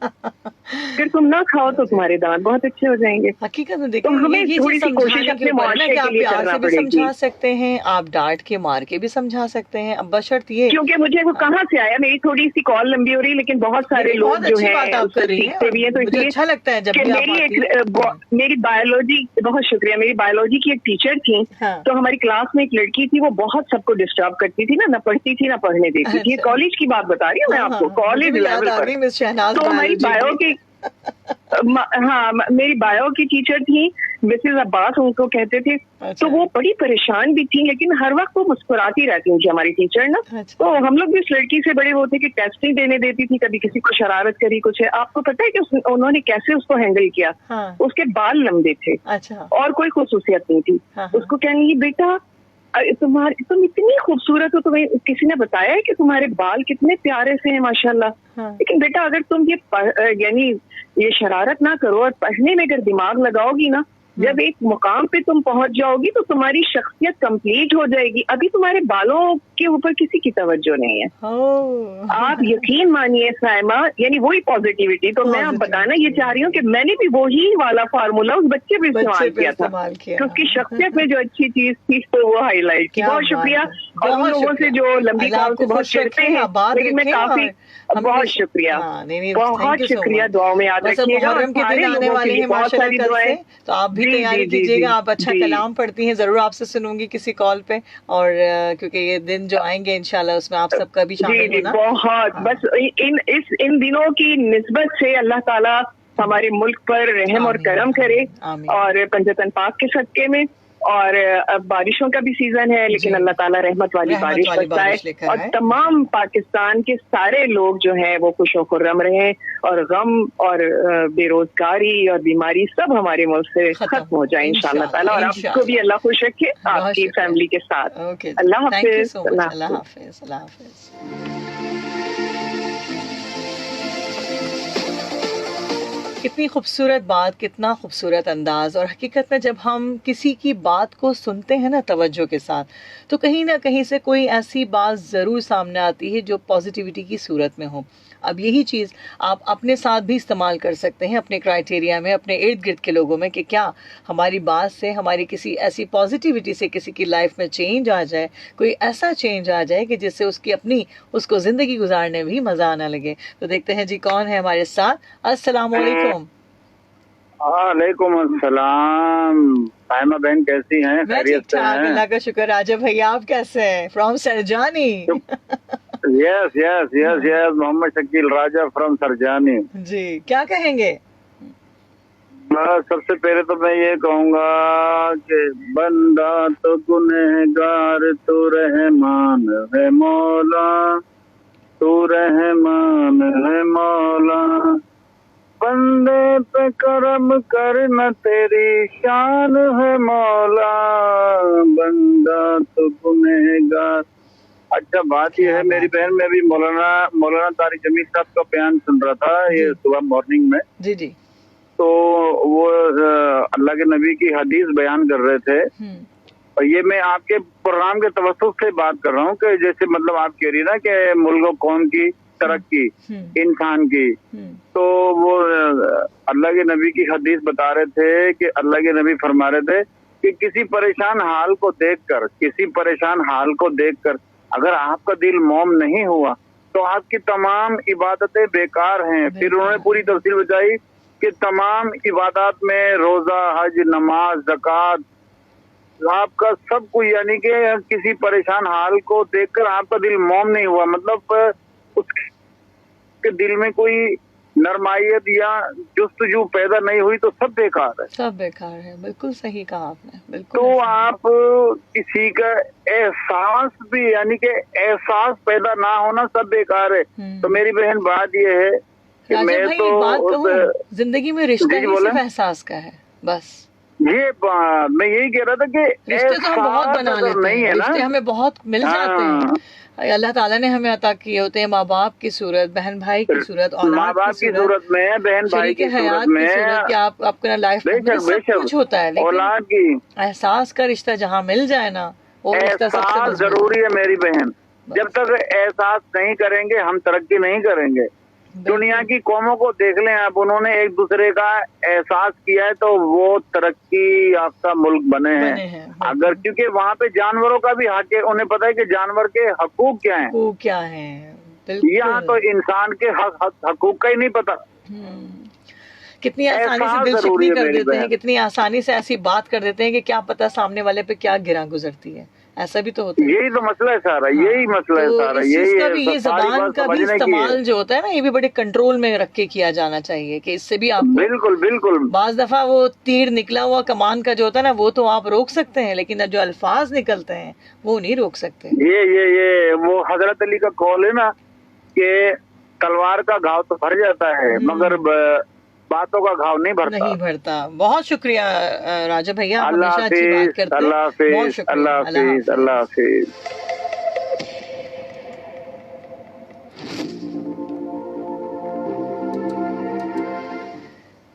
फिर तुम ना खाओ तो तुम्हारे दांत बहुत अच्छे हो जाएंगे। हकीकत में देखिए, तो हमें थोड़ी सी कोशिश अपने मुआशरे के लिए करना पड़ेगी। समझा सकते हैं आप, डांट के मार के भी समझा सकते हैं, अब बशर्त ये, क्योंकि मुझे वो कहाँ से आया, मेरी थोड़ी सी कॉल लंबी हो रही, लेकिन बहुत सारे लोग जो है सीखते भी है, तो इसलिए अच्छा लगता है जब मेरी बायोलॉजी, बहुत शुक्रिया, मेरी बायोलॉजी की एक टीचर थी, तो हमारी क्लास में एक लड़की थी, वो बहुत सबको डिस्टर्ब करती थी ना पढ़ती थी ना पढ़ने देती थी। कॉलेज की बात बता रही हूँ मैं आपको, कॉलेज लेवल पर। तो हमारी बायो की मेरी बायो की टीचर थी मिसेज अब्बास, उनको कहते थे। तो वो बड़ी परेशान भी थी, लेकिन हर वक्त वो मुस्कुराती रहती थी हमारी टीचर ना। तो हम लोग भी उस लड़की से बड़े वो थे कि टेस्ट नहीं देने देती थी, कभी किसी को शरारत करी कुछ है। आपको पता है कि उन्होंने कैसे उसको हैंडल किया? उसके बाल लंबे थे और कोई खुसूसियत नहीं थी। उसको कहने लगी बेटा तुम इतनी खूबसूरत हो, तुम्हें किसी ने बताया है कि तुम्हारे बाल कितने प्यारे से हैं माशाल्लाह। लेकिन बेटा अगर तुम यानी ये शरारत ना करो और पढ़ने में अगर दिमाग लगाओगी ना, जब एक मुकाम पे तुम पहुंच जाओगी तो तुम्हारी शख्सियत कंप्लीट हो जाएगी। अभी तुम्हारे बालों के ऊपर किसी की तवज्जो नहीं है। आप यकीन मानिए साइमा, यानी वही पॉजिटिविटी। तो मैं आप बताना ये चाह रही हूँ कि मैंने भी वही वाला फार्मूला उस बच्चे पे इस्तेमाल किया था, तो उसकी शख्सियत में जो अच्छी चीज थी तो वो हाईलाइट की। बहुत शुक्रिया। और उन लोगों से जो लंबी कॉल से बहुत चिढ़ते हैं, लेकिन मैं काफी बहुत शुक्रिया, बहुत शुक्रिया। दुआओं में याद रखिएगा। बहुत सारी दुआएं, तो आप भी तैयारी कीजिएगा। आप अच्छा कलाम पढ़ती हैं, जरूर आपसे सुनूंगी किसी कॉल पे, और क्योंकि ये दिन जो आएंगे इंशाल्लाह उसमें आप सबका भी शामिल होना। बहुत बस इन दिनों की निस्बत से अल्लाह ताला हमारे मुल्क पर रहम और करम करे, और पंजतन पाक के सदके में। और अब बारिशों का भी सीजन है, लेकिन अल्लाह ताला रहमत वाली बारिश बरसाए, और तमाम पाकिस्तान के सारे लोग जो हैं वो खुश व खुर्रम रहें, और गम और बेरोजगारी और बीमारी सब हमारे मुल्क से खत्म हो जाए इंशाअल्लाह ताला। और आपको भी अल्लाह खुश रखे, आपकी फैमिली के साथ। अल्लाह हाफिज। अल्लाह हाफिज। अल्लाह हाफिज। कितनी खूबसूरत बात, कितना खूबसूरत अंदाज़। और हकीकत में जब हम किसी की बात को सुनते हैं ना तवज्जो के साथ, तो कहीं ना कहीं से कोई ऐसी बात ज़रूर सामने आती है जो पॉजिटिविटी की सूरत में हो। अब यही चीज़ आप अपने साथ भी इस्तेमाल कर सकते हैं, अपने क्राइटेरिया में, अपने इर्द गिर्द के लोगों में, कि क्या हमारी बात से, हमारी किसी ऐसी पॉजिटिविटी से किसी की लाइफ में चेंज आ जाए, कोई ऐसा चेंज आ जाए कि जिससे उसको ज़िंदगी गुजारने में भी मज़ा आना लगे। तो देखते हैं जी कौन है हमारे साथ। अस्सलाम वालेकुम। वालेकुम अस्सलाम। साइमा बहन कैसी हैं? खैरियत से हैं? अल्लाह का शुक्र। राजा भैया आप कैसे हैं? From Sarjani. Yes yes yes yes, Mohammad Shakeel Raja from Sarjani. जी, क्या कहेंगे? सबसे पहले तो मैं ये कहूँगा कि बंदा तो गुनहगार, तू रहमान है मौला, तू रहमान है मौला, बंदे पे करम करना तेरी शान है मौला, बंदा तो गुनहगार। अच्छा बात यह है मेरी बहन, मैं भी मौलाना तारिक जमील साहब का बयान सुन रहा था ये सुबह मॉर्निंग में। जी जी। तो वो अल्लाह के नबी की हदीस बयान कर रहे थे। और ये मैं आपके प्रोग्राम के तवज्जुह से बात कर रहा हूँ कि जैसे मतलब आप कह रही ना कि मुल्क और कौम की तरक्की इंसान की, तो वो अल्लाह के नबी की हदीस बता रहे थे कि अल्लाह के नबी फरमा रहे थे कि किसी परेशान हाल को देखकर अगर आपका दिल मौम नहीं हुआ तो आपकी तमाम इबादतें बेकार हैं। फिर उन्होंने पूरी तफसील बताई कि तमाम इबादत में रोजा, हज, नमाज, ज़कात, आपका सब कुछ, यानी कि किसी परेशान हाल को देखकर आपका दिल मौम नहीं हुआ, मतलब उसके दिल में कोई नरमाइयत या जुस्तजू पैदा नहीं हुई तो सब बेकार है। सब बेकार है, बिल्कुल सही कहा आपने, बिल्कुल। तो आप किसी का एहसास भी, यानी कि एहसास पैदा ना होना सब बेकार है। तो मेरी बहन बात ये है कि मैं भाई, तो बात कहूं, जिंदगी में रिश्ता ही सिर्फ एहसास का है, बस। ये मैं यही कह रहा था कि रिश्ते तो हम बहुत बना लेते हैं, रिश्ते हमें बहुत मिल जाते हैं, अल्लाह ताला ने हमें अता किए होते हैं, माँ बाप की सूरत, बहन भाई की सूरत, माँ बाप की सूरत में, बहन भाई की सूरत में, कि आपका लाइफ में सब कुछ होता है, लेकिन औलाद की एहसास का रिश्ता जहाँ मिल जाए ना, वो रिश्ता सबसे जरूरी है मेरी बहन। जब तक एहसास नहीं करेंगे हम तरक्की नहीं करेंगे। दुनिया की कौमों को देख लें आप, उन्होंने एक दूसरे का एहसास किया है तो वो तरक्की याफ्ता मुल्क बने हैं। अगर क्योंकि वहाँ पे जानवरों का भी हक है, उन्हें पता है कि जानवर के हकूक क्या हैं। यहाँ तो इंसान के हकूक का ही नहीं पता। कितनी आसानी से दिल शिकनी कर देते हैं, कितनी आसानी से ऐसी बात कर देते हैं कि क्या पता सामने वाले पे क्या गिरा गुजरती है, ऐसा भी तो होता है। यही तो मसला है सारा, यही मसला है सारा, यही है। ये जबान का भी इस्तेमाल जो होता है ना, ये भी बड़े कंट्रोल में रख के किया जाना चाहिए कि इससे भी आप बिल्कुल बाज दफा वो तीर निकला हुआ कमान का जो होता है ना, वो तो आप रोक सकते हैं, लेकिन जो अल्फाज निकलते हैं वो नहीं रोक सकते। ये वो हजरत अली का कौल है ना कि तलवार का घाव तो भर जाता है मगर बातों का घाव नहीं भरता। बहुत शुक्रिया राजा भैया, हमेशा अच्छी बात करते हैं। अल्लाह हाफिज, अल्लाह हाफिज, अल्लाह हाफिज।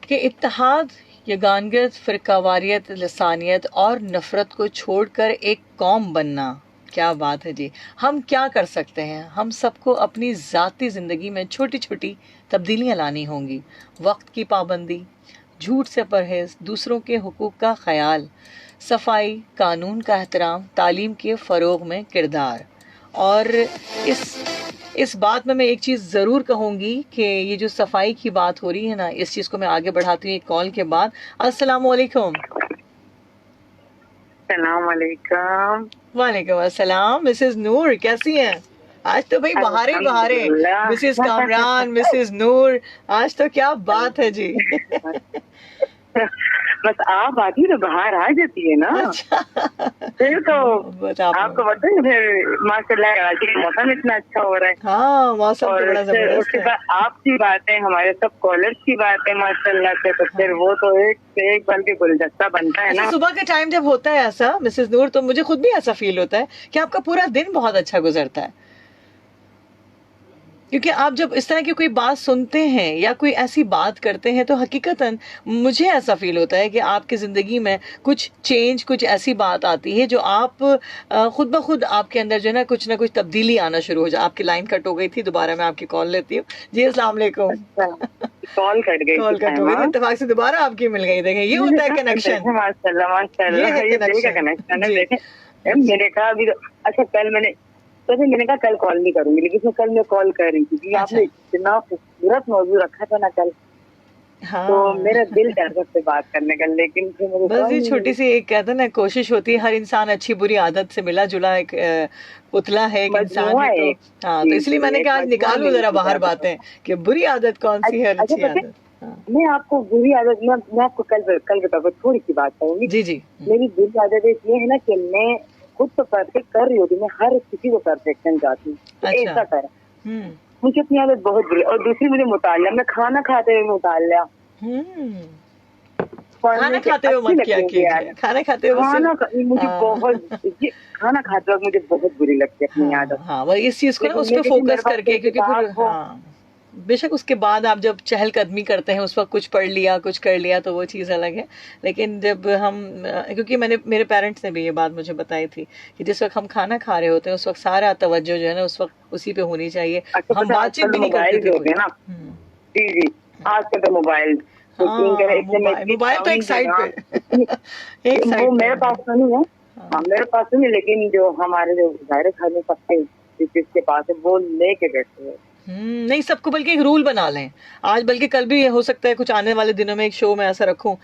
कि इत्तेहाद, यगानगियत, फिरकावारियत, लसानियत और नफरत को छोड़कर एक कौम बनना, क्या बात है जी। हम क्या कर सकते हैं? हम सबको अपनी ज़ाती ज़िंदगी में छोटी छोटी तब्दीलियाँ लानी होंगी। वक्त की पाबंदी, झूठ से परहेज़, दूसरों के हुकूक का ख्याल, सफाई, कानून का एहतराम, तालीम के फ़रोग़ में किरदार। और इस बात में मैं एक चीज़ ज़रूर कहूँगी कि ये जो सफाई की बात हो रही है ना, इस चीज़ को मैं आगे बढ़ाती हूँ एक कॉल के बाद। अस्सलाम वालेकुम। वालेकुम अस्सलाम। मिसेस नूर कैसी हैं? आज तो भाई बहारे मिसेस कामरान, मिसेस नूर, आज तो क्या बात है जी। बस आप आती तो बाहर आ जाती है ना। अच्छा। फिर तो आपको पता है फिर माशाल्लाह कराची का मौसम इतना अच्छा हो रहा है। हाँ, मौसम तो बड़ा जबरदस्त है। आपकी बातें, हमारे सब कॉलर्स की बातें माशाल्लाह से, तो फिर वो तो एक से एक बल्कि गुलदस्ता बनता है ना। सुबह के टाइम जब होता है ऐसा मिसेस नूर, तो मुझे खुद भी ऐसा फील होता है कि आपका पूरा दिन बहुत अच्छा गुजरता है, क्योंकि आप जब इस तरह की कोई बात सुनते हैं या कोई ऐसी बात करते हैं तो हकीकतन मुझे ऐसा फील होता है कि आपकी ज़िंदगी में कुछ चेंज, कुछ ऐसी बात आती है जो आप खुद ब खुद आपके अंदर जो है ना कुछ तब्दीली आना शुरू हो जाए। आपकी लाइन कट हो गई थी, दोबारा मैं आपकी कॉल लेती हूँ जी। अस्सलाम वालेकुम। कॉल कट गई थी, इत्तेफाक से दोबारा आपकी मिल गई। देखें, ये होता है कनेक्शन। माशाल्लाह कनेक्शन है। देखें मैंने कहा अभी अच्छा मैंने कहा कल कॉल नहीं करूंगी, लेकिन कल मैं कॉल कर रही थी क्योंकि आपने इतना खूबसूरत मौजूद रखा था ना कल। हाँ। तो मेरा दिल चाहता से बात करने का, लेकिन फिर मुझे बस ये छोटी सी एक कहते हैं ना कोशिश होती है। हर इंसान अच्छी बुरी आदत से मिला जुला एक पुतला है, एक इंसान है। तो हाँ, तो इसलिए मैंने कहा आज निकालूं जरा बाहर बातें कि बुरी आदत कौन सी है, अच्छी आदत। मैं आपको बुरी आदत, मैं आपको कल बताऊंगा, थोड़ी सी बात कहूंगी। जी। मेरी बुरी आदत ये है ना कि मैं खुद तो परफेक्ट कर रही होती, मैं हर किसी को परफेक्शन चाहती हूँ। अच्छा। ऐसा कर मुझे अपनी आदत बहुत बुरी। और दूसरी मुझे मुतालिया, मैं खाना खाते हुए मुतालिया। खाना खाते हुए मत किया कीजिए। खाना खाते हुए मुझे बहुत खाना खाते वक्त मुझे बहुत बुरी लगती है अपनी आदत। हाँ, वो इस चीज को ना उस पे फोकस करके, क्योंकि फिर बेशक उसके बाद आप जब चहलकदमी करते हैं उस वक्त कुछ पढ़ लिया, कुछ कर लिया, तो वो चीज़ अलग है। लेकिन जब हम क्योंकि मेरे पेरेंट्स ने भी ये बात मुझे बताई थी कि जिस वक्त हम खाना खा रहे होते हैं उस वक्त सारा तवज्जो जो है ना उस वक्त उसी पे होनी चाहिए। हम बातचीत भी नहीं करते थे ना। जी जी, आजकल तो मोबाइल, मोबाइल तो एक साइड पे एक साइड, वो मेरे पास तो नहीं है। हाँ, मेरे पास तो नहीं, लेकिन जो हमारे जो जाहिर घर में सबके जिसके पास है वो लेके बैठे हैं। नहीं, सबको बल्कि एक रूल बना लें आज, बल्कि कल भी हो सकता है कुछ आने वाले दिनों में एक शो में ऐसा रखूं,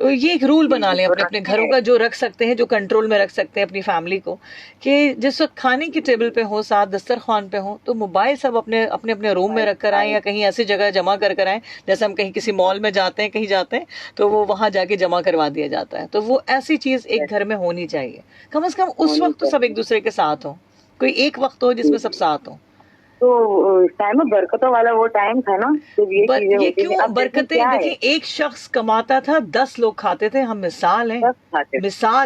ये एक रूल बना लें अपने अपने घरों का, जो रख सकते हैं, जो कंट्रोल में रख सकते हैं अपनी फैमिली को, कि जिस वक्त खाने की टेबल पे हो, साथ दस्तरखान पे हो, तो मोबाइल सब अपने अपने अपने रूम में रख कर आएँ या कहीं ऐसी जगह जमा कर आएँ। जैसे हम कहीं किसी मॉल में जाते हैं, कहीं जाते हैं तो वो वहाँ जाके जमा करवा दिया जाता है। तो वो ऐसी चीज़ एक घर में होनी चाहिए, कम से कम उस वक्त तो सब एक दूसरे के साथ हो, कोई एक वक्त हो जिसमें सब साथ हो। तो टाइम बरकतों वाला वो टाइम था ना, तो ये क्यों बरकतें? देखिए, एक शख्स कमाता था, 10 लोग खाते थे। हम मिसाल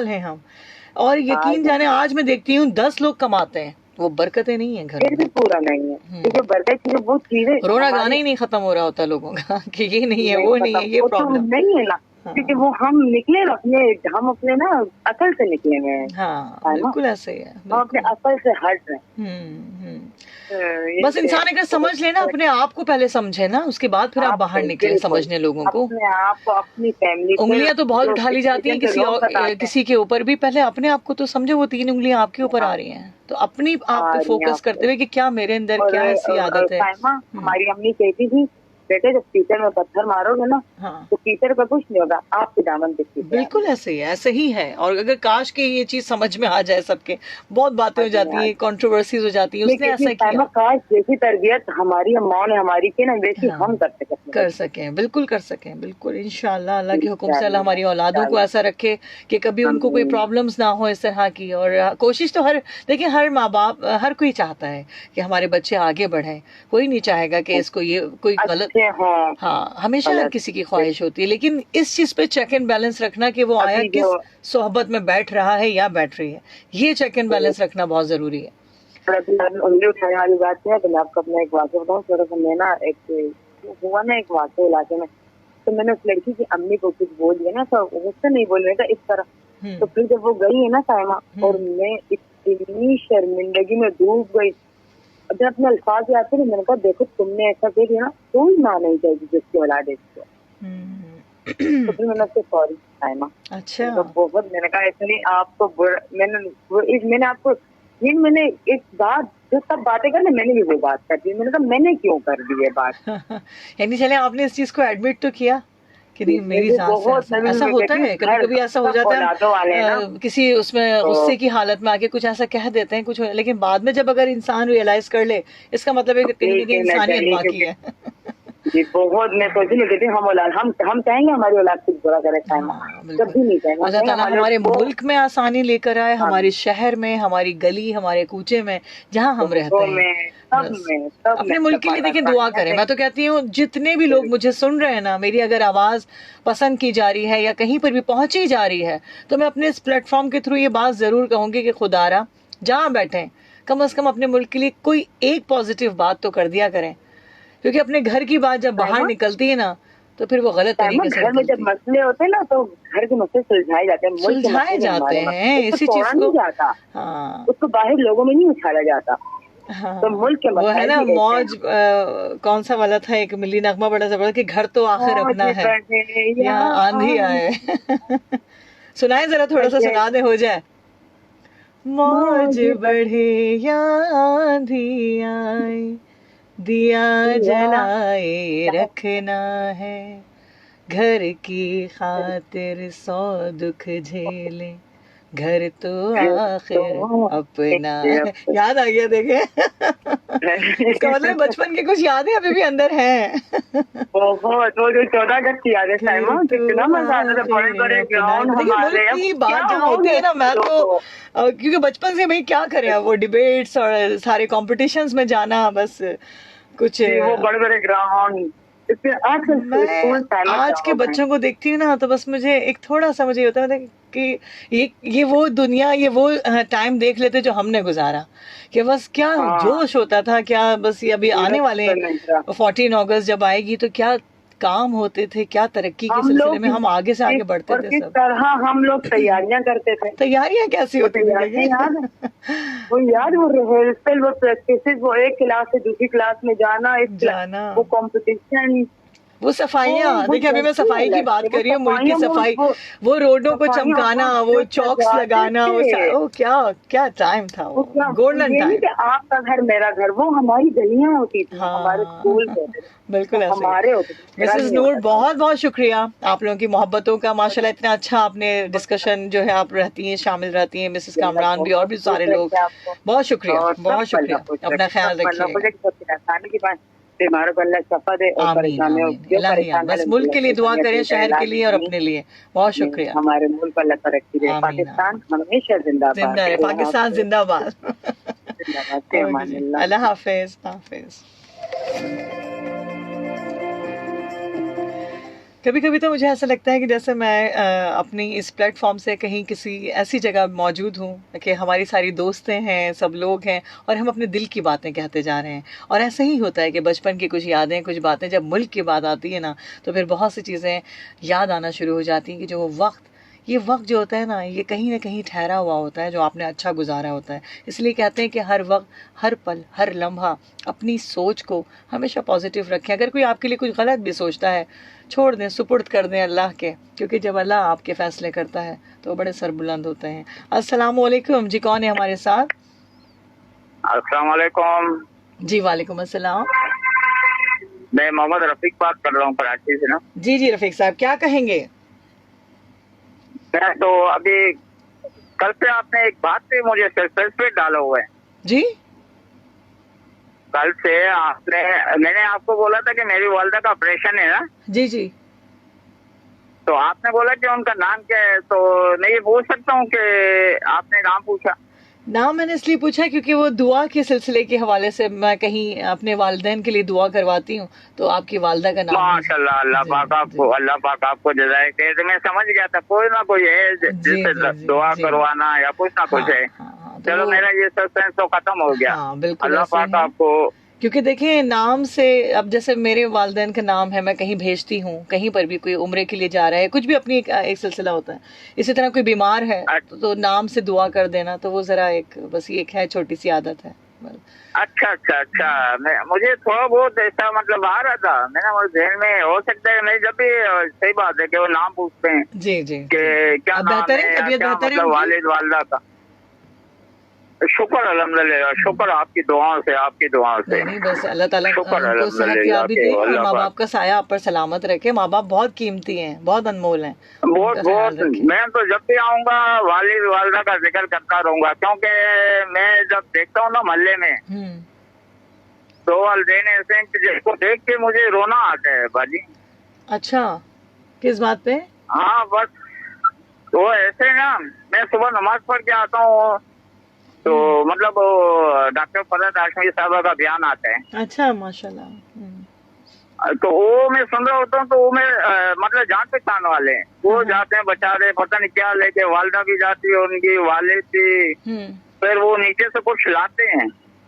हैं हम। और यकीन जाने आज मैं देखती हूँ 10 लोग कमाते हैं, वो बरकतें नहीं है घर में, पूरा नहीं है। तो बरकत वो चीजें, रोना गाना ही नहीं खत्म हो रहा होता लोगों का कि ये नहीं है, वो नहीं है, ये प्रॉब्लम नहीं है ना, क्योंकि वो हम निकले हम अपने ना अकल से निकले हैं। हाँ, बिल्कुल ऐसे ही है, हम अपने अकल से हट रहे हैं। बस इंसान अगर समझ लेना, अपने आप को पहले समझे ना, उसके बाद फिर आप बाहर निकले समझने लोगों को। अपने आप को, अपनी फैमिली, उंगलियां तो बहुत उठा ली जाती हैं किसी के ऊपर भी, पहले अपने आप को तो समझो। वो 3 उंगलियां आपके ऊपर आ रही हैं, तो अपनी आप पे फोकस करते हुए कि क्या मेरे अंदर क्या ऐसी आदत है। हमारी अम्मी कहती थी, बेटे जब कीचड़ में पत्थर मारोगे ना, तो कीचड़ का कुछ नहीं होगा, आपके दामन पे कीचड़। बिल्कुल ऐसे ही है। और अगर काश के ये चीज समझ में आ जाए सबके, बहुत बातें हो जाती है, कंट्रोवर्सीज हो जाती है, उसने ऐसा किया। काश जैसी तरबियत हमारी अम्माओं ने हमारी की ना, वैसी हम कर सकें, बिल्कुल कर सकें, बिल्कुल इंशाल्लाह। अल्लाह के हुक्म से अल्लाह हमारी औलादों को ऐसा रखे कि कभी उनको कोई प्रॉब्लम्स ना हो इस तरह की। और कोशिश तो देखिए हर माँ बाप, हर कोई चाहता है कि हमारे बच्चे आगे बढ़ें। कोई नहीं चाहेगा कि इसको ये कोई गलत, हाँ, हमेशा हर किसी की ख्वाहिश होती है, लेकिन इस चीज पे चेक एंड बैलेंस रखना कि वो आया किस सोहबत में बैठ रहा है या बैठ रही है, ये चेक एंड बैलेंस रखना बहुत जरूरी है। उंगली उठाने वाली बात है, तो मैं आपको अपना एक वाक़या बताऊं। थोड़ा सा मैं ना एक वाक़या इलाके में, तो मैंने उस लड़की की अम्मी को कुछ बोल दिया ना, तो मुझसे नहीं बोलने का इस तरह। तो फिर जब वो गई है ना साइमा, और मैं इतनी शर्मिंदगी में डूब गई, जब अपने अल्फाज याद थे, मैंने कहा देखो तुमने ऐसा कह दिया ना, तुम ना नहीं चाहिए जिसकी औलाद है इसको। तो फिर मैंने उससे सॉरी साइमा। अच्छा, तो बहुत मैंने कहा इतनी आपको मैंने आपको मैंने एक बात, जो सब बातें कर, मैंने भी वो बात कर दी। मैंने कहा मैंने क्यों कर दी ये बात। यानी चले आपने इस चीज को एडमिट तो किया कि नहीं, मेरी सास से ऐसा होता है, कभी कभी ऐसा हो जाता है, किसी उसमें गुस्से की हालत में आके कुछ ऐसा कह देते हैं कुछ, लेकिन बाद में जब अगर इंसान रियलाइज कर ले, इसका मतलब है कि कहीं ना कहीं इंसानियत बाकी है। जी बहुत, मैं सोच रही थी हम चाहेंगे हमारी औलाद कुछ बुरा करे, कभी नहीं चाहेंगे। अल्लाह ताला हमारे मुल्क में आसानी लेकर आए, हमारे शहर में, हमारी गली, हमारे कूचे में, जहाँ हम रहते हैं, अपने मुल्क के लिए देखिए दुआ करें। मैं तो कहती हूँ जितने भी लोग मुझे सुन रहे हैं ना, मेरी अगर आवाज़ पसंद की जा रही है या कहीं पर भी पहुंची जा रही है, तो मैं अपने इस प्लेटफॉर्म के थ्रू ये बात ज़रूर कहूँगी कि खुदारा जहाँ बैठें कम से कम अपने मुल्क के लिए कोई एक पॉजिटिव बात तो कर दिया करें, क्योंकि अपने घर की बात जब बाहर निकलती है ना, तो फिर वो गलत तरीके से घर में जब मसले होते हैं ना, तो घर के मसले सुलझाए जाते हैं, इसी चीज को हाँ, उसको बाहर लोगों में नहीं उछाला जाता। हाँ, तो मुल्क के वो है ना मौज, कौन सा वाला था, एक मिली नगमा बड़ा जबरदस्त कि घर तो आखिर अपना है, यहाँ आंधी आए। सुनाए जरा, थोड़ा सा सुना दे, हो जाए। मौज बढ़े या आंधी आए, दिया जलाए रखना है, घर की खातिर 100 दुख झेले, घर तो आखिर अपना है। याद आ गया, देखे। इसका मतलब बचपन की कुछ यादें अभी भी अंदर हैं। बहुत, वो जो 14 अगस्त की यादें, कितना मजा आता था, बड़े-बड़े ग्राउंड हमारे। ये बात जब होती है ना, मैं तो क्योंकि बचपन से भाई क्या करें, वो डिबेट्स और सारे कॉम्पिटिशंस में जाना, बस कुछ वो बड़े-बड़े ग्राउंड। मैं आज के बच्चों को देखती हूँ ना, तो बस मुझे एक थोड़ा सा मुझे होता है कि ये वो दुनिया, ये वो टाइम देख लेते जो हमने गुजारा, कि बस क्या जोश होता था, क्या बस ये अभी आने वाले 14 अगस्त जब आएगी तो क्या काम होते थे, क्या तरक्की के सिलसिले में हम आगे से आगे बढ़ते थे। किस तरह हम लोग तैयारियां करते थे। तैयारियां कैसी होती थी? वो याद वो रिहर्सल, वो प्रैक्टिस, वो एक क्लास से दूसरी क्लास में जाना, वो कंपटीशन, वो सफाइयाँ। देखिए अभी मैं सफाई की बात कर रही हूँ, मुल्क की सफाई, वो रोडों को चमकाना, वो चौक्स लगाना, वो क्या टाइम था, वो गोल्डन टाइम। आपका घर मेरा घर, वो हमारी गलियां होती थी, हमारे स्कूल बिल्कुल ऐसे हमारे होते थे। मिसेस नूर, बहुत बहुत शुक्रिया आप लोगों की मोहब्बतों का, माशाल्लाह इतना अच्छा आपने डिस्कशन जो है आप रहती हैं, शामिल रहती हैं, मिसेस कामरान भी और भी सारे लोग, बहुत शुक्रिया, बहुत शुक्रिया। अपना ख्याल रखिए। बीमारों को अल्लाह शफा दे और परेशानियों, बस मुल्क के लिए दुआ करें, शहर के लिए और अपने लिए। बहुत शुक्रिया। हमारे मुल्क को अल्लाह तरक्की दे। पाकिस्तान हमेशा जिंदाबाद, जिंदा रहे पाकिस्तान, जिंदाबाद। अल्लाह हाफिज। कभी कभी तो मुझे ऐसा लगता है कि जैसे मैं अपनी इस प्लेटफॉर्म से कहीं किसी ऐसी जगह मौजूद हूँ कि हमारी सारी दोस्तें हैं, सब लोग हैं और हम अपने दिल की बातें कहते जा रहे हैं। और ऐसा ही होता है कि बचपन की कुछ यादें, कुछ बातें, जब मुल्क की बात आती है ना तो फिर बहुत सी चीज़ें याद आना शुरू हो जाती हैं कि जो वो वक्त, ये वक्त जो होता है ना, ये कहीं ना कहीं ठहरा हुआ होता है, जो आपने अच्छा गुजारा होता है। इसलिए कहते हैं कि हर वक्त, हर पल, हर लम्हा अपनी सोच को हमेशा पॉजिटिव रखें। अगर कोई आपके लिए कुछ गलत भी सोचता है, छोड़ दें, सुपुर्द कर दें अल्लाह के, क्योंकि जब अल्लाह आपके फ़ैसले करता है तो बड़े सरबुलंद होते हैं। अस्सलाम वालेकुम जी, कौन है हमारे साथ? अस्सलाम वालेकुम जी। वालेकुम अस्सलाम। मैं मोहम्मद रफीक बात कर रहा हूँ कराची से ना। जी रफीक साहब, क्या कहेंगे? मैं तो अभी कल से आपने एक बात पे मुझे सेल्फ पे डाला हुआ है जी। कल से मैंने आपको बोला था कि मेरी वालदा का ऑपरेशन है ना। जी। तो आपने बोला कि उनका नाम क्या है, तो मैं ये पूछ सकता हूँ कि आपने नाम पूछा? नाम मैंने इसलिए पूछा क्योंकि वो दुआ के सिलसिले के हवाले से मैं कहीं अपने वालिदैन के लिए दुआ करवाती हूँ, तो आपकी वालदा का नाम। माशाल्लाह, अल्लाह पाक आपको जज़ाए दे। तो मैं समझ गया था कोई ना कोई है जिससे दुआ करवाना या कुछ ना कुछ है। चलो मेरा ये सस्पेंस तो खत्म हो गया। अल्लाह पाक आपको, क्योंकि देखिए नाम से, अब जैसे मेरे वालिदैन का नाम है, मैं कहीं भेजती हूँ, कहीं पर भी कोई उम्रे के लिए जा रहा है, कुछ भी अपनी एक सिलसिला होता है। इसी तरह कोई बीमार है तो नाम से दुआ कर देना, तो वो जरा एक बस ये एक है, छोटी सी आदत है। अच्छा। मुझे थोड़ा बहुत ऐसा मतलब आ रहा था, मेरा ध्यान में हो सकता है। मैं जब भी सही बात है कि वो नाम पूछते हैं जी कि क्या नाम है, क्या मतलब वालिद वालदा का। शुक्र अल्हम्दुलिल्लाह, शुक्र आपकी दुआओं से। नहीं बस अल्लाह ताला उनको सेहतयाबी दे और माँ बाप का साया आप पर सलामत रखे। माँ बाप बहुत कीमती हैं, बहुत अनमोल हैं, बहुत। मैं तो जब भी आऊँगा वालिद वालदा का जिक्र करता रहूंगा, क्योंकि मैं जब देखता हूँ ना मोहल्ले में दो वालिदैन ऐसे हैं जिसको देख के मुझे रोना आता है बाजी। अच्छा, किस बात पे? हाँ बस वो ऐसे ना, मैं सुबह नमाज पढ़ के आता हूँ तो मतलब वो डॉक्टर फरहत हाशमी साहबा का बयान आता है। अच्छा, माशाल्लाह। तो वो मैं सुन रहा होता हूँ, तो वो मैं मतलब जान पहचान वाले हैं, वो जाते हैं बेचारे, पता नहीं क्या लेके, वालदा भी जाती है, उनकी वालिद भी, फिर वो नीचे से कुछ लाते हैं,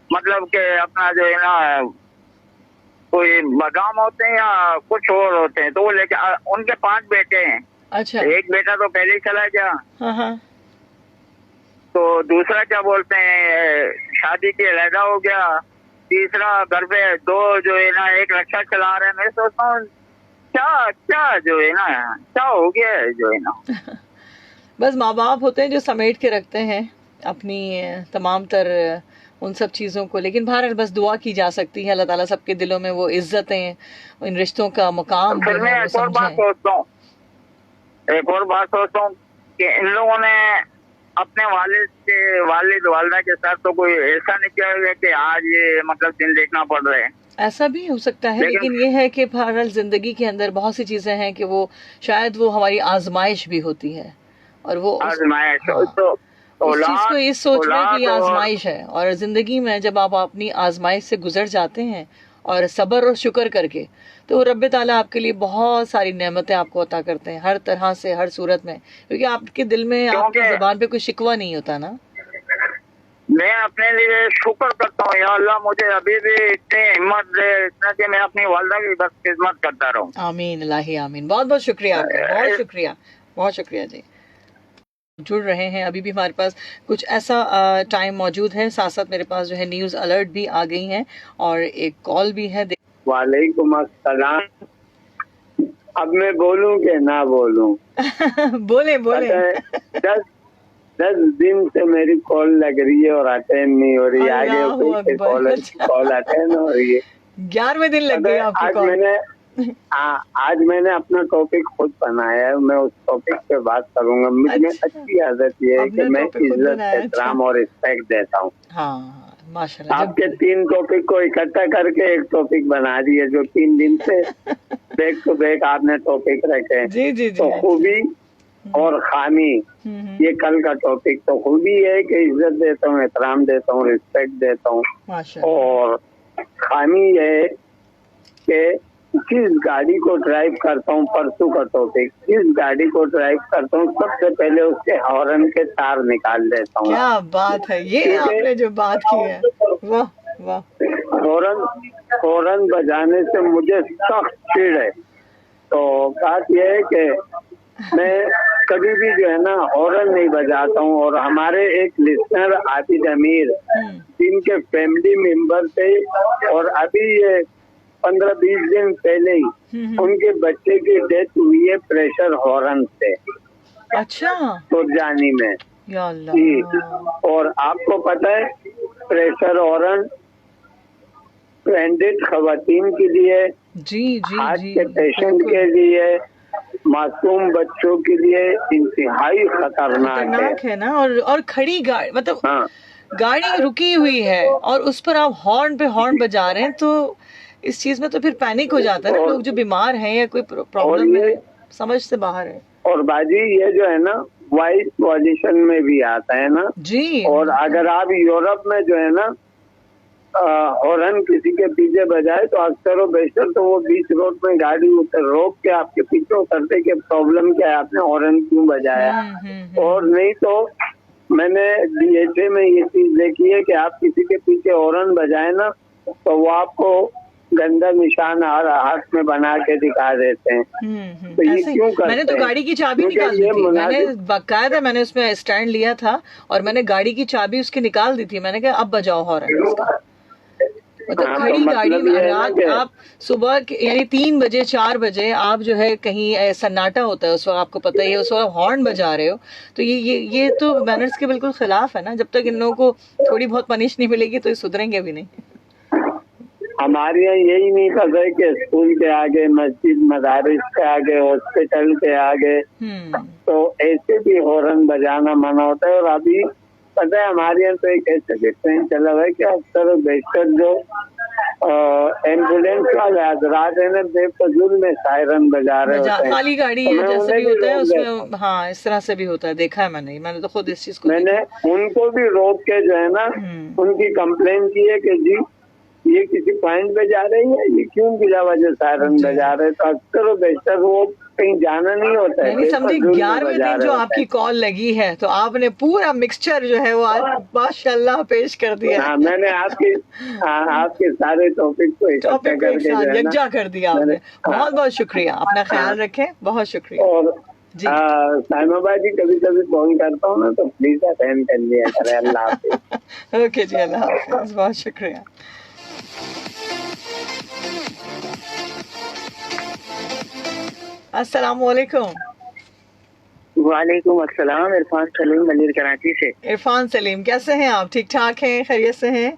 मतलब के अपना जो है ना कोई बादाम होते हैं या कुछ और होते हैं, तो वो लेके, उनके 5 बेटे हैं। अच्छा। एक बेटा तो पहले ही चला गया, तो दूसरा क्या बोलते हैं शादी के अलहदा हो गया, तीसरा घर पे 2 जो है ना एक रिक्शा चला रहे हैं। मैं सोचता हूँ क्या जो है ना क्या हो गया है जो है ना। बस माँ बाप होते हैं जो समेट के रखते हैं अपनी तमाम तर उन सब चीज़ों को, लेकिन बहरहाल बस दुआ की जा सकती है, अल्लाह ताला सबके दिलों में वो इज्जतें, इन रिश्तों का मुकाम फिर मैं एक और बात सोचता हूँ कि इन लोगों ने अपने वालिद वालदा के साथ तो कोई ऐसा नहीं किया है कि आज ये मतलब दिन देखना पड़ रहा है। ऐसा भी हो सकता है, लेकिन ये है कि बहरहाल जिंदगी के अंदर बहुत सी चीजें हैं कि वो शायद वो हमारी आजमाइश भी होती है, और वो आजमाइश तो उस चीज को इस सोच में कि आजमाइश है, और जिंदगी में जब आप अपनी आजमाइश से गुजर जाते हैं और सब्र और शुक्र करके, तो रब्बे ताला आपके लिए बहुत सारी नेमतें आपको अता करते हैं हर तरह से, हर सूरत में, क्योंकि आपके दिल में, आपकी ज़बान पे कोई शिकवा नहीं होता ना। मैं अपने लिए शुक्र करता हूँ, या अल्लाह मुझे अभी भी इतनी हिम्मत दे, इतना कि मैं अपनी वालदा की बस खिदमत करता रहूँ। आमीन इलाही आमीन। बहुत बहुत शुक्रिया आपका, बहुत शुक्रिया, बहुत शुक्रिया जी। जुड़ रहे हैं, अभी भी हमारे पास कुछ ऐसा टाइम मौजूद है, साथ साथ मेरे पास जो है न्यूज़ अलर्ट भी आ गई हैं और एक कॉल भी है। वालेकुम अस्सलाम। अब मैं बोलूं कि ना बोलूं? बोले बोले। 10 दिन से मेरी कॉल लग रही है और अटेंड नहीं हो रही, आगे कॉल अटेंड हो रही है। 11वें दिन लग गई आपकी कॉल। आज मैंने अपना टॉपिक खुद बनाया है, मैं उस टॉपिक पे बात करूंगा। मुझे अच्छी आदत ये है कि मैं इज्जत, एहतराम और रिस्पेक्ट देता हूँ। हाँ, माशाल्लाह। आपके 3 टॉपिक को इकट्ठा करके एक टॉपिक बना दिए, जो 3 दिन से बैक टू बैक आपने टॉपिक रखे। जी जी जी। तो खूबी और खामी, ये कल का टॉपिक। तो खूबी है कि इज्जत देता हूँ, एहतराम देता हूँ, रिस्पेक्ट देता हूँ। और खामी है कि जिस गाड़ी को ड्राइव करता हूँ, परसों का टॉपिक, जिस गाड़ी को ड्राइव करता हूँ सबसे पहले उसके हॉर्न के तार निकाल देता हूँ। क्या बात है, ये आपने जो बात की है, वाह वाह। हॉर्न बजाने से मुझे सख्त चिढ़ है। तो बात यह है कि मैं कभी भी जो है ना हॉर्न नहीं बजाता हूँ। और हमारे एक लिसनर आबिद अमीर, जिनके फैमिली मेंबर थे और अभी ये 15-20 दिन पहले ही उनके बच्चे की डेथ हुई है प्रेशर हॉर्न से। अच्छा। सुरजानी में। या अल्लाह। जी। और आपको पता है प्रेशर हॉर्न ब्रांडेड खवातीन के लिए, जी जी हार्ट जी, के पेशेंट के लिए, मासूम बच्चों के लिए इंतहाई खतरनाक है ना। और खड़ी गाड़ी, मतलब हाँ, गाड़ी रुकी हुई है और उस पर आप हॉर्न पे हॉर्न बजा रहे हैं, तो इस चीज में तो फिर पैनिक हो जाता है ना। लोग जो बीमार हैं या कोई प्रॉब्लम है, समझ से बाहर है। और बाजी ये जो है ना वाइस पॉल्यूशन में भी आता है ना जी। और अगर आप यूरोप में जो है ना हॉर्न किसी के पीछे बजाए तो अक्सर और बेशतर तो वो बीच रोड में गाड़ी रोक के आपके पीछे उतरते कि प्रॉब्लम क्या है, आपने हॉर्न क्यों बजाया। और नहीं तो मैंने DHA में ये चीज देखी है कि आप किसी के पीछे हॉर्न बजाए ना तो वो आपको गंदा निशान हाथ में बना के दिखा देते हैं। तो ये क्यों करते हैं? मैंने तो गाड़ी की चाबी निकाल दी थी, मैंने बाकायदा मैंने उसमें स्टैंड लिया था और मैंने गाड़ी की चाबी उसकी निकाल दी थी। मैंने कहा अब बजाओ हॉर्न उसका। मतलब खड़ी गाड़ी में रात आप सुबह यानी 3 बजे 4 बजे आप जो है कहीं सन्नाटा होता है उस वक्त, आपको पता ही है, उस वक्त हॉर्न बजा रहे हो, तो ये तो मैनर्स के बिल्कुल खिलाफ है ना। जब तक इन लोगों को थोड़ी बहुत पनिश नहीं मिलेगी तो ये सुधरेंगे भी नहीं। हमारे यहाँ यही नहीं पता है कि स्कूल के आगे, मस्जिद मदारिस के आगे, हॉस्पिटल के आगे तो ऐसे भी हॉर्न बजाना मना होता है। और अभी पता है हमारे यहाँ तो एक ऐसा भी ट्रेंड चला हुआ है कि अक्सर बेशतर जो एम्बुलेंस वाले हजरात है ना बेफजूल में सायरन बजा रहे होते हैं। खाली गाड़ी है जैसे भी होता है उसमें, हाँ इस तरह से भी होता है, देखा है मैंने तो खुद इस चीज को मैंने उनको भी रोक के जो है ना उनकी कंप्लेन की है कि जी ये किसी पॉइंट पे जा रही है, ये क्यों बिला वजह सायरन बजा रहे। तो अक्सर बेशतर वो कहीं जाना नहीं होता है। समझे 11वें दिन जो आपकी कॉल लगी है तो आपने पूरा मिक्सचर जो है वो आज माशाल्लाह पेश कर दिया। हाँ, मैंने आपके सारे टॉपिक को इकट्ठा करके यकजा कर दिया आपने। बहुत बहुत शुक्रिया, अपना ख्याल रखें, बहुत शुक्रिया। और साइमाबा जी कभी कभी फोन करता हूँ ना तो प्लीज अटेंड कर लिया करें। अल्लाह हाफिज। ओके जी, अल्लाह हाफिज, बहुत शुक्रिया। अस्सलामुअलैकुम। वालेकुम अस्सलाम। इरफान सलीम मलिर कराची से। इरफान सलीम, कैसे हैं आप? ठीक ठाक हैं, खैरियत से हैं?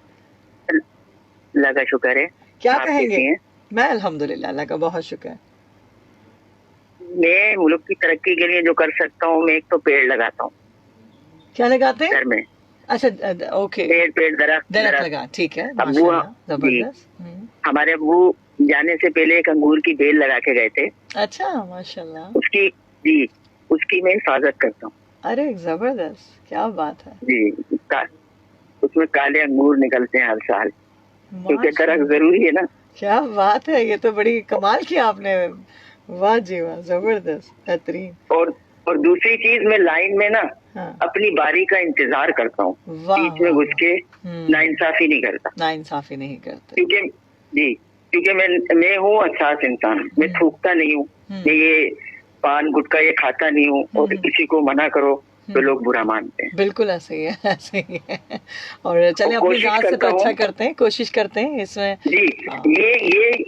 अल्लाह का शुक्र है। क्या कहेंगे? मैं अल्हम्दुलिल्लाह, अल्लाह का बहुत शुक्र है। मैं मुल्क की तरक्की के लिए जो कर सकता हूँ, मैं एक तो पेड़ लगाता हूँ। क्या लगाते हैं? घर में। अच्छा, ओके। पेड़ दरख्त लगा, ठीक है, माशाल्लाह, जबरदस्त। हमारे अब्बू जाने से पहले एक अंगूर की बेल लगा के गए थे। अच्छा, माशाल्लाह। उसकी मैं हिफाजत करता हूँ। अरे जबरदस्त, क्या बात है जी। उसमें काले अंगूर निकलते हैं हर साल, क्योंकि दरख्त जरूरी है ना। क्या बात है, ये तो बड़ी कमाल किया आपने। वाह जी वाह, जबरदस्त, बेहतरीन। और दूसरी चीज, मैं लाइन में ना हाँ। अपनी बारी का इंतजार करता हूँ, बीच में घुस के नाइंसाफी नहीं करता। नाइंसाफी नहीं करते, क्योंकि मैं हूँ हसास इंसान, मैं थूकता नहीं हूँ, मैं ये पान गुटखा ये खाता नहीं हूँ, और किसी को मना करो तो लोग बुरा मानते हैं। बिल्कुल ऐसे ही है, ऐसे ही है। और चले अपनी जात से तो अच्छा करते हैं, कोशिश करते हैं इसमें जी।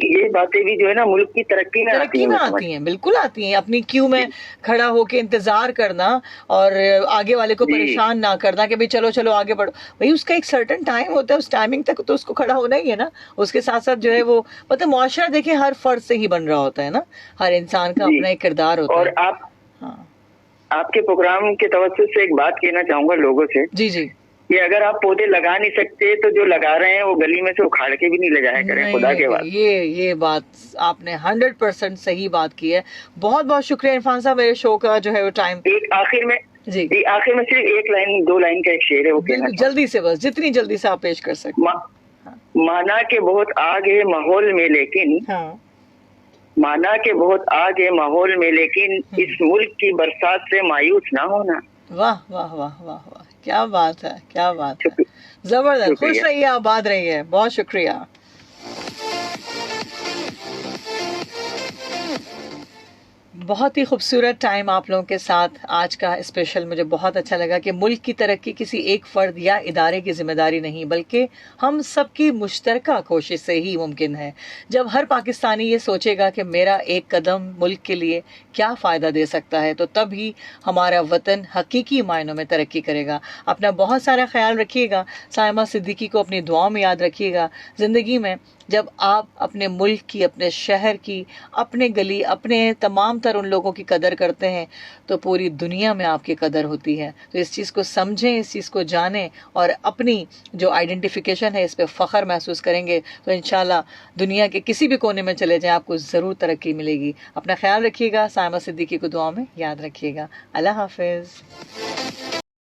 ये बातें भी जो है ना मुल्क की तरक्की में आती हैं, बिल्कुल आती हैं। अपनी क्यू में खड़ा होके इंतजार करना और आगे वाले को परेशान ना करना कि भाई चलो चलो आगे बढ़ो, भाई उसका एक सर्टेन टाइम होता है, उस टाइमिंग तक तो उसको खड़ा होना ही है ना। उसके साथ साथ जो है वो मतलब मुआशरा देखिए हर फर्द से ही बन रहा होता है ना, हर इंसान का अपना एक किरदार होता है। और आपके प्रोग्राम के तवज्जुह से एक बात कहना चाहूंगा लोगों से, जी जी, कि अगर आप पौधे लगा नहीं सकते तो जो लगा रहे हैं वो गली में से उखाड़ के भी नहीं ले जाया करें, खुदा के बाद। ये बात आपने 100% सही बात की है। बहुत बहुत शुक्रिया इरफान साहब, मेरे शो का जो है वो टाइम। एक आखिर में सिर्फ एक लाइन, 2 लाइन का एक शेर है, वो कहना जल्दी से, बस जितनी जल्दी से आप पेश कर सकते। माना के बहुत आग है माहौल में, लेकिन माना के बहुत आग है माहौल में, लेकिन इस मुल्क की बरसात से मायूस ना होना। वाह वाह वाह वाह वाह, क्या बात है, क्या बात है, जबरदस्त। खुश रहिए, आबाद रहिए, बहुत शुक्रिया। बहुत ही खूबसूरत टाइम आप लोगों के साथ आज का स्पेशल। मुझे बहुत अच्छा लगा कि मुल्क की तरक्की किसी एक फ़र्द या इदारे की जिम्मेदारी नहीं, बल्कि हम सबकी मुश्तरका कोशिश से ही मुमकिन है। जब हर पाकिस्तानी ये सोचेगा कि मेरा एक कदम मुल्क के लिए क्या फ़ायदा दे सकता है, तो तब ही हमारा वतन हकीकी मायनों में तरक्की करेगा। अपना बहुत सारा ख्याल रखिएगा। साइमा सिद्दीकी को अपनी दुआओं में याद रखिएगा। ज़िंदगी में जब आप अपने मुल्क की, अपने शहर की, अपने गली, अपने तमाम तर उन लोगों की कदर करते हैं, तो पूरी दुनिया में आपकी कदर होती है। तो इस चीज़ को समझें, इस चीज़ को जानें, और अपनी जो आइडेंटिफिकेशन है इस पर फ़ख्र महसूस करेंगे तो इंशाल्लाह दुनिया के किसी भी कोने में चले जाएं, आपको ज़रूर तरक्की मिलेगी। अपना ख्याल रखिएगा। साइमा सिद्दीकी को दुआ में याद रखिएगा। अल्लाह हाफिज़।